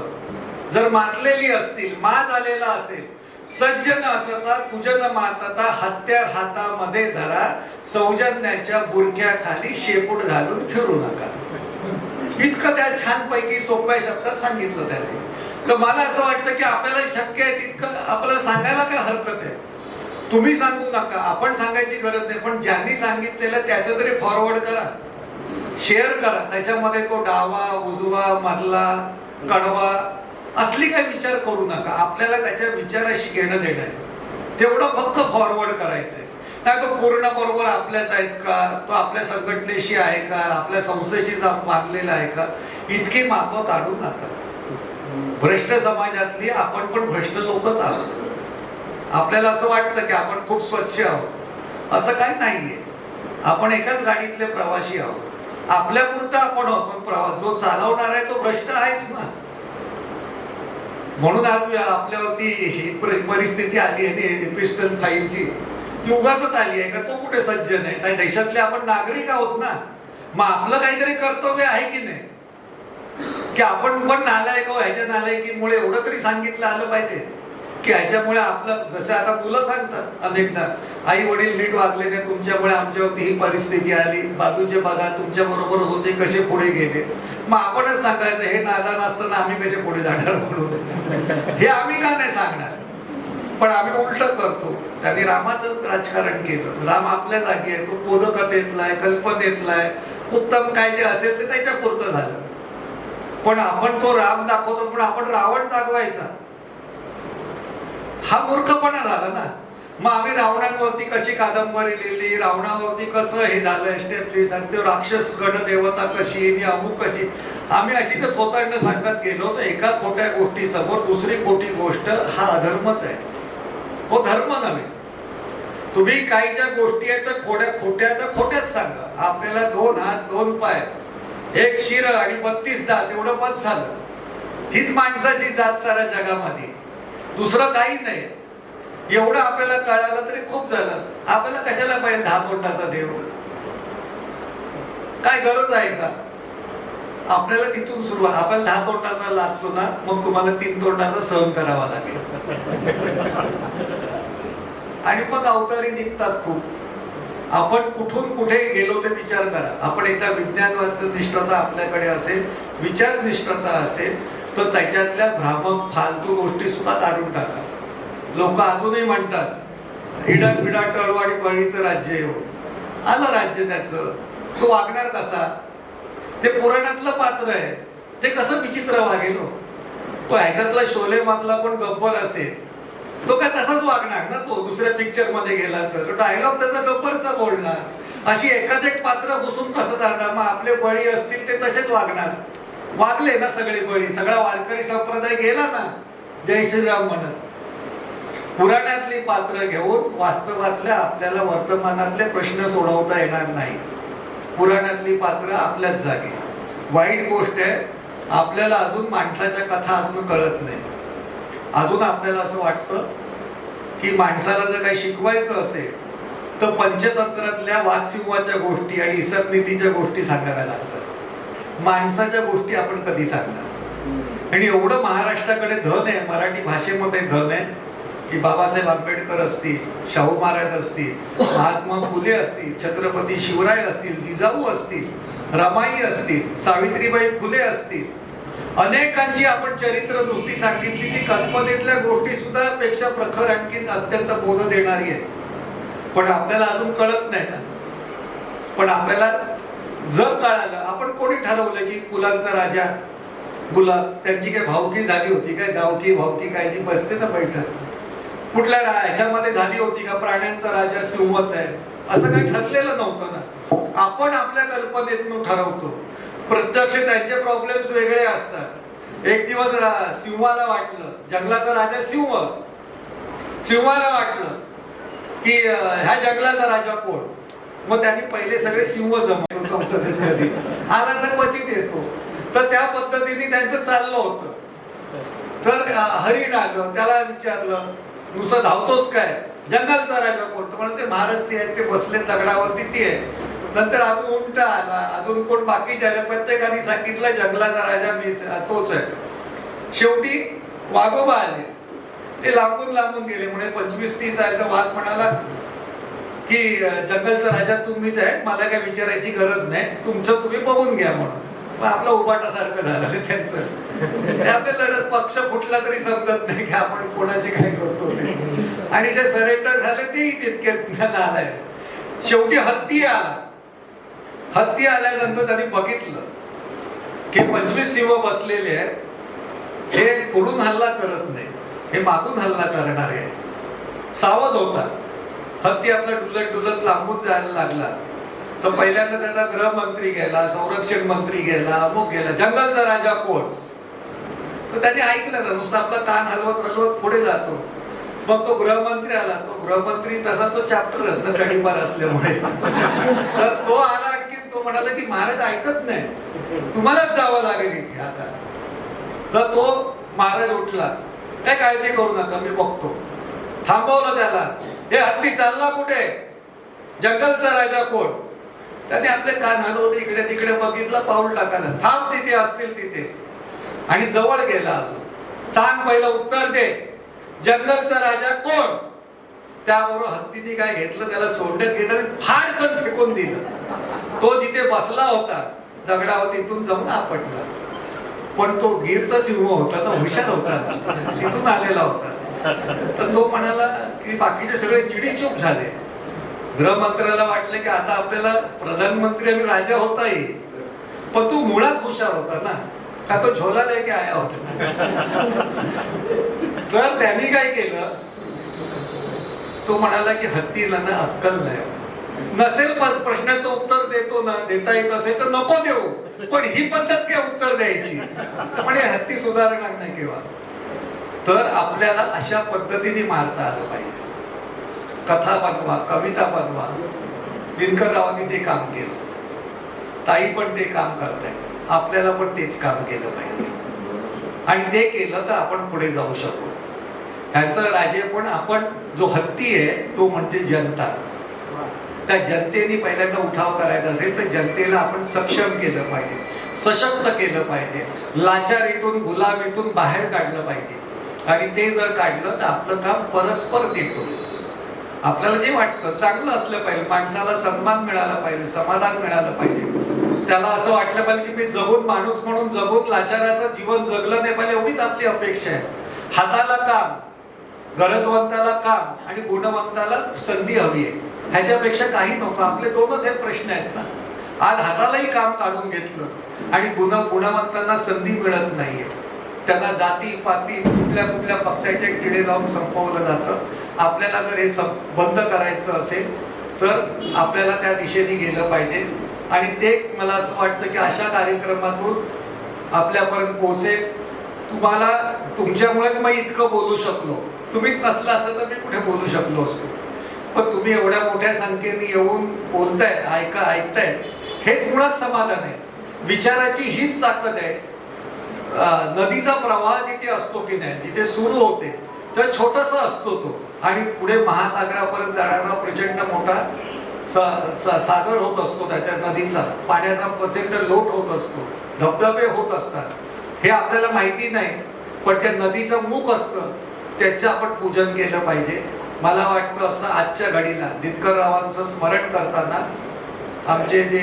Speaker 1: जर मातलेली असतील, मा झालेला असेल, सज्ज न असता कुजन मातता, हत्यार हातामध्ये धरा, सौजन्याच्या बुरख्याखाली शेपूट घालून फिरू नका. इतकं त्या छानपैकी सोप्या शब्दात सांगितलं त्याने. तर मला असं वाटतं की आपल्याला शक्य आहे तितकं आपल्याला सांगायला काय हरकत आहे. तुम्ही सांगू नका, आपण सांगायची गरज नाही, पण ज्यांनी सांगितलेलं त्याचं तरी फॉरवर्ड करा, शेअर करा. त्याच्यामध्ये तो डावा, उजवा, मधला, कडवा असली काही विचार करू नका. आपल्याला त्याच्या विचाराशी घेणं देणं आहे, तेवढं फक्त फॉरवर्ड करायचंय. नाही तो पूर्ण बरोबर आपल्याच आहेत का, तो आपल्या संघटनेशी आहे का, आपल्या संस्थेशी बांधलेला आहे का, इतकी मापं काढू नका. भ्रष्ट समाजातली आपण पण भ्रष्ट लोकच आहोत. आपल्याला असं वाटतं की आपण खूप स्वच्छ आहोत, असं काही नाहीये. आपण एकाच गाडीतले प्रवासी आहोत. आपल्यापुरतं आपण आहोत, पण प्रवास जो चालवणार आहे तो भ्रष्ट आहेच ना. म्हणून आज आपल्यावरती ही परिस्थिती आली आहे पिस्टल फाईलची, युगातच आली आहे का. तो कुठे सज्जन आहे? नाही, देशातले आपण नागरिक आहोत ना. मग आपलं काहीतरी कर्तव्य आहे की नाही, की आपण पण नालायक आहोत. ह्याच्या नालायकीमुळे एवढं तरी सांगितलं आलं पाहिजे की ह्याच्यामुळे आपलं, जसं आता मुलं सांगतात अनेकदा, आई वडील नीट वागले नाही, तुमच्यामुळे आमच्यावरती ही परिस्थिती आली, बाजूचे बघा तुमच्या बरोबर होते कसे पुढे गेले. मग आपणच सांगायचं हे नादान असताना आम्ही कसे पुढे जाणार म्हणून. हे आम्ही का नाही सांगणार, पण आम्ही उलट करतो. त्यांनी रामाचं राजकारण केलं. राम आपल्या जागी आहे, तो बोधकथेतला आहे, कल्पनेतला आहे, उत्तम काय जे असेल ते त्याच्या पुरतं झालं. पण आपण तो राम दाखवतो, पण आपण रावण जागवायचा, हा मूर्खपणा झाला ना. मग आम्ही रावणावरती कशी कादंबरी लिहिली, रावणावरती कसं हे झालं एस्टॅब्लिश, आणि ते राक्षस गण देवता कशी, अमुक कशी, आम्ही अशी तर थोतांड सांगत गेलो. तर एका खोट्या गोष्टी समोर दुसरी खोटी गोष्ट हा अधर्मच आहे, तो धर्म नव्हे. तुम्ही काही ज्या गोष्टी आहेत तर खोट्या तर खोट्याच सांगा. आपल्याला 2 हात 2 पाय 1 शिर आणि 32 दात एवढं पद झालं. हीच माणसाची जात साऱ्या जगामध्ये, दुसरं काही नाही. एवढं आपल्याला कळालं तरी खूप झालं. आपल्याला कशाला पाहिजे 10 तोंडाचा देव, काय गरज आहे का? आपल्याला तिथून सुरुवात, आपण 10 तोंडाचा लागतो ना, मग तुम्हाला 3 तोंडाचा सहन करावा लागेल. आणि मग अवतारी निघतात खूप. आपण कुठून कुठे गेलो ते विचार करा. आपण एकदा विज्ञान निष्ठता आपल्याकडे असेल, विचार निष्ठता असेल, तर त्याच्यातल्या भ्रामक फालतू गोष्टी सुद्धा काढून टाका. लोक अजूनही म्हणतात इडा पिडा टळू आणि बळीचं राज्य येऊ. आलं राज्य त्याचं, तो वागणार कसा? ते पुराणातलं पात्र आहे, ते कसं विचित्र वागेल. तो ह्याच्यातला शोले मधला पण गब्बर असेल, तो काय तसाच वागणार ना. तो दुसऱ्या पिक्चर मध्ये गेला तर डायलॉग त्याचा गब्बरचा बोलणार. अशी एखादेक पात्र घुसून कसं जाणार? मग आपले बळी असतील ते तसेच वागणार. वागले ना सगळे बळी, सगळा वारकरी संप्रदाय गेला ना जय श्रीराम म्हणत. पुराणातली पात्र घेऊन वास्तवातल्या आपल्याला वर्तमानातले प्रश्न सोडवता येणार नाही. पुराणातली पात्र आपल्याच जागी. वाईट गोष्ट आहे, आपल्याला अजून माणसाच्या कथा अजून कळत नाही. अजून आपल्याला असं वाटतं की माणसाला जर काही शिकवायचं असेल तर पंचतंत्रातल्या वादसिंहाच्या गोष्टी आणि ईसपनीतीच्या गोष्टी सांगाव्या लागतात. माणसाच्या गोष्टी आपण कधी सांगणार? आणि एवढं महाराष्ट्राकडे धन आहे, मराठी भाषेमध्ये धन आहे की बाबासाहेब आंबेडकर असतील, शाहू महाराज असतील, महात्मा फुले असतील, छत्रपती शिवराय असतील, जिजाऊ असतील, रमाई असतील, सावित्रीबाई फुले असतील, अनेकांची आपण चरित्र नुसती सांगितली ती कल्पनेतल्या गोष्टी सुद्धा पेक्षा प्रखर आणखी अत्यंत बोध देणारी आहे. पण आपल्याला अजून कळत नाही ना. पण आपल्याला जर कळालं, आपण कोणी ठरवलं की कुलांचा राजा गुलाब, त्यांची काय भावकी झाली होती काय, गावकी भावकी काय जी बसते ना बैठक, कुठल्या ह्याच्यामध्ये झाली होती का प्राण्यांचा राजा सिंहच आहे, असं काही ठरलेलं नव्हतं ना. आपण आपल्या कल्पनेतून ठरवतो. प्रत्यक्ष त्यांचे प्रॉब्लेम्स वेगळे असतात. एक दिवस सिंहाला वाटलं, जंगलाचा राजा सिंह, सिंहाला वाटलं की ह्या जंगलाचा राजा कोण. मग त्यांनी पहिले सगळे सिंह जमवले संसदेमध्ये, आला तर क्वचित येतो. तर त्या पद्धतीने त्यांचं चाललं होतं. तर हरिण आलं, त्याला विचारलं नुसतं धावतोस काय, जंगलचा राजा कोण. तर म्हणते महाराज ते आहेत, ते बसले दगडावरती ते आहे. नंतर अजून उंट आला, अजून कोण बाकीचे आले, प्रत्येकाने सांगितलं जंगलाचा राजा मीच, तोच आहे. शेवटी वाघोबा आले, ते लांबून लांबून गेले. म्हणजे 25-30 आहे. तर वाघ म्हणाला की जंगलचा राजा तुम्हीच आहे, मला काय विचारायची गरज नाही, तुमचं तुम्ही बघून घ्या म्हणून. मग आपलं उबाटासारखं झालं त्यांचं. आपले लढत पक्ष फुटला तरी समजत नाही की आपण कोणाशी काय करतो ते. आणि जे सरेंडर झाले तेही तितकेच आलाय. शेवटी हत्ती आला. हत्ती आल्यानंतर त्यांनी बघितलं की 25 सिंह बसलेले आहेत, हे पुढून हल्ला करत नाही, हे मागून हल्ला करणारे आहे. सावध होता. हत्ती आपला डुलत डुलत लांबून जायला लागला. तर पहिल्यांदा त्याचा गृहमंत्री गेला, संरक्षण मंत्री गेला, अमुक गेला, जंगलचा राजा कोण. तर त्यांनी ऐकलं ना, नुसतं आपला कान हलवत हलवत पुढे जातो. मग तो गृहमंत्री आला. तो गृहमंत्री तसा तो चॅप्टर ना गडीपार असल्यामुळे, तर तो आला आणखी. तो म्हणाला की महाराज ऐकत नाही, तुम्हालाच जावं लागेल इथे आता. तर तो महाराज उठला, काय काळजी करू नका, मी बघतो. थांबवलं त्याला. हे हत्ती चालला कुठे, जंगलचा राजा कोण. त्याने आपले कान हलवले, इकडे तिकडे बघितलं, पाऊल टाकायला, थांब तिथे असतील तिथे. आणि जवळ गेला. अजून सांग, पहिलं उत्तर दे, जंगलचा राजा कोण. त्याबरोबर हत्तीने काय घेतलं, त्याला सोडण्यात गेलं आणि फाडकन फेकून दिलं. तो जिथे बसला होता दगडावर, तिथून जाऊन आपटला. पण तो गिरचा सिंह होता ना, हुशार होता, तिथून आलेला होता. तर तो म्हणाला की बाकीचे सगळे चिडीचूप झाले. गृहमंत्र्याला वाटले की आता आपल्याला प्रधानमंत्री आणि राजा होता येईल. पण तू मुळात हुशार होता ना, का तो झोला लेके आया होता. तर त्यांनी काय केलं, तो म्हणाला की हत्तीला ना अक्कल नाही, नसेल प्रश्नाचं उत्तर देतो ना, देता येत असेल तर नको देऊ, पण ही पद्धत काय उत्तर द्यायची, पण हत्ती सुधारणार नाही केव्हा. तर आपल्याला अशा पद्धतीने मारता आलं पाहिजे. कथा बनवा, कविता बनवा. दिनकररावांनी ते काम केलं, ताई पण ते काम करताय, आपल्याला पण तेच काम केलं पाहिजे. आणि ते केलं तर आपण पुढे जाऊ शकू. ह्यांचं राजे पण आपण, जो हत्ती आहे तो म्हणजे जनता. त्या जनतेने पहिल्यांदा उठाव करायचा असेल तर जनतेला आपण सक्षम केलं पाहिजे, सशक्त केलं पाहिजे, लाचारीतून गुलामीतून बाहेर काढलं पाहिजे. आणि ते जर काढलं तर आपलं काम परस्पर नीट होईल. आपल्याला जे वाटतं चांगलं असलं पाहिजे, माणसाला सन्मान मिळाला पाहिजे, समाधान मिळालं पाहिजे, त्याला असं वाटलं पाहिजे की मी जगून, माणूस म्हणून जगून लाचाराचं जीवन जगलं नाही पाहिजे, एवढीच आपली अपेक्षा आहे. हाताला काम, गरजवंताला काम आणि गुणवंताला संधी हवी आहे, ह्याच्यापेक्षा काही नको. आपले दोनच हे प्रश्न आहेत ना. आज हातालाही काम काढून घेतलं आणि गुणवंतांना संधी मिळत नाहीये. त्यांना जाती पाती कुठल्या कुठल्या पक्षाचे किडे लावून संपवलं जातं. आपल्याला जर हे बंद करायचं असेल तर आपल्याला त्या दिशेने गेलं पाहिजे. आणि ते मला असं वाटतं की अशा कार्यक्रमातून आपल्यापर्यंत पोहोचेल. तुम्हाला, तुमच्यामुळे मी इतकं बोलू शकलो, तुम्ही नसलं असं तर मी कुठे बोलू शकलो असतो. पण तुम्ही एवढ्या मोठ्या संख्येने येऊन बोलताय, ऐकताय, हेच मुळात समाधान आहे. विचाराची हीच ताकद आहे नदीचा प्रवाह जिथे असतो की नाही, जिथे सुरू होते तर छोटासा असतो तो, आणि पुढे महासागरापर्यंत जाणारा प्रचंड मोठा सागर होत असतो, त्याच्या नदीचा पाण्याचा प्रचंड लोट होत असतो, धबधबे होत असतात. हे आपल्याला माहिती नाही, पण त्या नदीचं मुख असतं त्याचं आपण पूजन केलं पाहिजे. मला वाटतं असं आजच्या घडीला दिनकररावांचं स्मरण करताना आमचे जे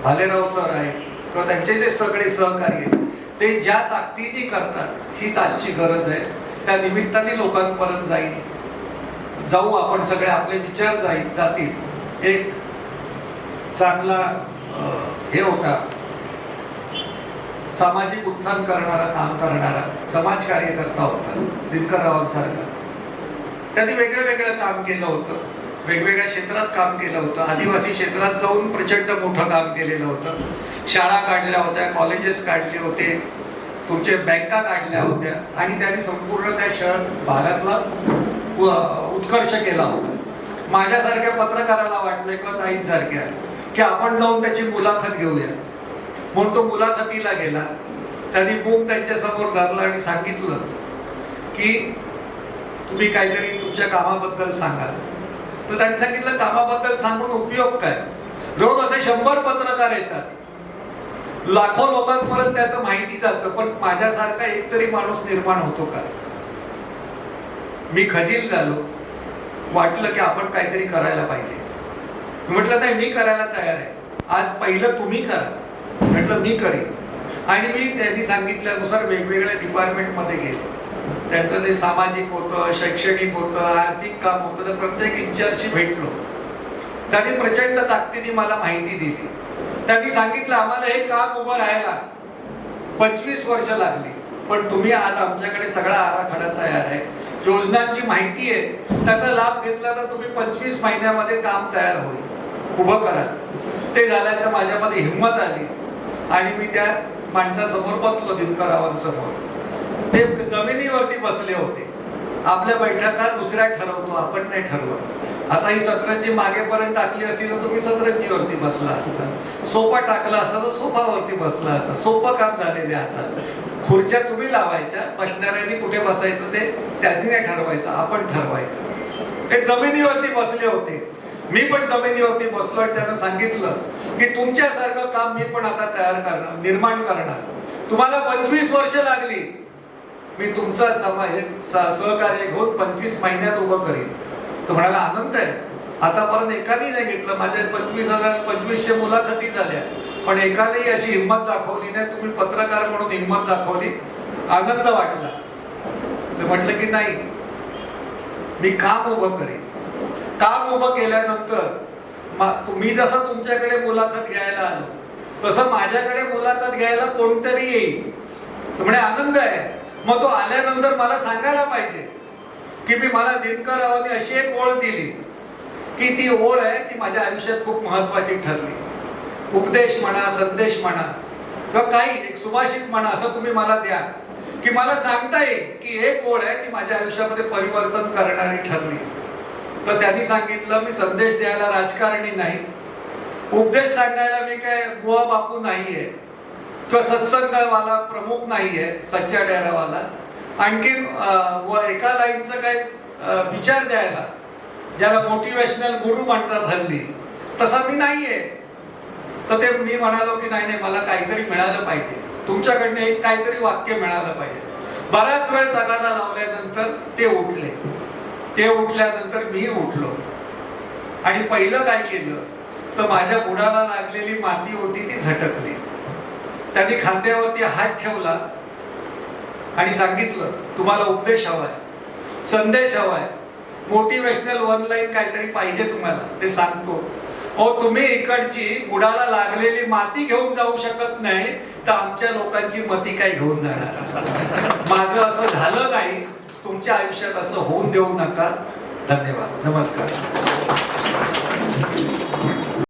Speaker 1: भालेराव सर आहेत किंवा त्यांचे जे सगळे सहकारी आहेत ते ज्या ताकदीने करतात हीच आजची गरज आहे. त्या निमित्ताने लोकांपर्यंत जाऊ आपण सगळे, आपले विचार जातील. एक चांगला हे होता, सामाजिक उत्थान करणारा, काम करणारा समाज कार्यकर्ता होता दिनकररावांसारखा. त्यांनी वेगळं वेगळं काम केलं होतं, वेगवेगळ्या क्षेत्रात काम केलं होतं. आदिवासी क्षेत्रात जाऊन प्रचंड मोठं काम केलेलं होतं. शाळा काढल्या होत्या, कॉलेजेस काढले होते, तुमचे बँका काढल्या होत्या, आणि त्यांनी संपूर्ण त्या शहर भागातला उत्कर्ष केला होता. माझ्यासारख्या पत्रकाराला वाटलं किंवा ताईंसारख्या की आपण जाऊन त्याची मुलाखत घेऊया, म्हणून तो मुलाखतीला गेला. त्यांनी बुक त्यांच्या समोर घातला आणि सांगितलं की तुम्ही काहीतरी तुमच्या कामाबद्दल सांगा. तर त्यांनी सांगितलं कामाबद्दल सांगून उपयोग काय? रोज असे 100 पत्रकार येतात, लाखो लोकांपर्यंत त्याचं माहिती जातं, पण माझ्यासारखा एकतरी माणूस निर्माण होतो का? मी खजील झालो, वाटलं की आपण काहीतरी करायला पाहिजे. म्हटलं नाही, मी करायला तयार आहे, आज पहिलं तुम्ही करा. म्हटलं मी करेन. आणि मी त्यांनी सांगितल्यानुसार वेगवेगळ्या डिपार्टमेंटमध्ये गेलो. त्यांचं ते सामाजिक होतं, शैक्षणिक होतं, आर्थिक काम होतं, तर प्रत्येक इंचार्जशी भेटलो. त्यांनी प्रचंड ताकदीने मला माहिती दिली. त्यांनी सांगितलं आम्हाला हे काम उभं राहायला 25 वर्ष लागली, पण तुम्ही आज आमच्याकडे सगळा आराखडा तयार आहे, योजनांची माहिती आहे, त्याचा लाभ घेतला तर तुम्ही 25 महिन्यामध्ये काम तयार होईल, उभं करा. ते झाल्यानंतर माझ्यामध्ये हिंमत आली आणि मी त्या माणसासमोर बसलो, दिनकररावांसमोर. ते जमिनीवरती बसले होते. आपल्या बैठका दुसऱ्या ठरवतो, आपण नाही ठरवत. आता ही सतरंजी मागेपर्यंत टाकली असती तर तुम्ही सतरंजीवरती बसला असता, सोफा टाकला असता तर सोफावरती बसला असता. सोपं काम झालेले. आता खुर्च्या तुम्ही लावायच्या, बसणाऱ्यांनी कुठे बसायचं ते त्यांनी नाही ठरवायचं, आपण ठरवायचं. ते जमिनीवरती बसले होते, मी पण जमिनीवरती बसलो आणि त्यांना सांगितलं की तुमच्यासारखं काम मी पण आता तयार करणार, निर्माण करणार. तुम्हाला 25 वर्ष लागली, मी तुमचा सहकार्य घेऊन 25 महिन्यात उभं करीन. तो म्हणाला आनंद आहे. आतापर्यंत एकाने नाही घेतलं, माझ्या 25,000 मुलाखती झाल्या, पण एकानेही अशी हिंमत दाखवली नाही. तुम्ही पत्रकार म्हणून हिंमत दाखवली, आनंद वाटला. ते म्हटलं की नाही, मी काम उभं करेन. काम उभं केल्यानंतर तुम्ही जसं तुमच्याकडे मुलाखत घ्यायला आलो तसं माझ्याकडे मुलाखत घ्यायला कोणतरी येईल. तो म्हणे आनंद आहे. मग तो आल्यानंतर मला सांगायला पाहिजे की मला दिनकररावांनी अशी एक ओळ दिली की ती ओळ आहे ती माझ्या आयुष्यात खूप महत्वाची ठरली. उपदेश म्हणा, संदेश म्हणा किंवा काही एक सुभाषित म्हणा, असं तुम्ही मला द्या की मला सांगता येईल की एक ओळ आहे ती माझ्या आयुष्यामध्ये परिवर्तन करणारी ठरली. तर त्यांनी सांगितलं मी संदेश द्यायला राजकारणी नाही, उपदेश सांगायला मी काय बुवा बापू नाहीये किंवा सत्संगवाला प्रमुख नाहीये, सच्चा डेरावाला. आणखीन एका लाईनचं काय विचार द्यायला, ज्याला मोटिवेशनल गुरु म्हणतात हल्ली, तसा मी नाहीये. तर ते मी म्हणालो की नाही नाही, मला काहीतरी मिळालं पाहिजे, तुमच्याकडनं एक काहीतरी वाक्य मिळालं पाहिजे. बराच वेळ तगादा लावल्यानंतर ते उठले. ते उठल्यानंतर मी उठलो आणि पहिलं काय केलं तर माझ्या बुडाला लागलेली माती होती ती झटकली. त्यांनी खांद्यावरती हात ठेवला आणि सांगितलं तुम्हाला उपदेश हवाय, संदेश हवाय, मोटिवेशनल 1 लाईन काहीतरी पाहिजे तुम्हाला, ते सांगतो. तुम्ही इकडची बुडाला लागलेली माती घेऊन जाऊ शकत नाही तर आमच्या लोकांची मती काय घेऊन जाणार. माझं असं झालं नाही, तुमच्या आयुष्यात असं होऊन देऊ नका. धन्यवाद. नमस्कार.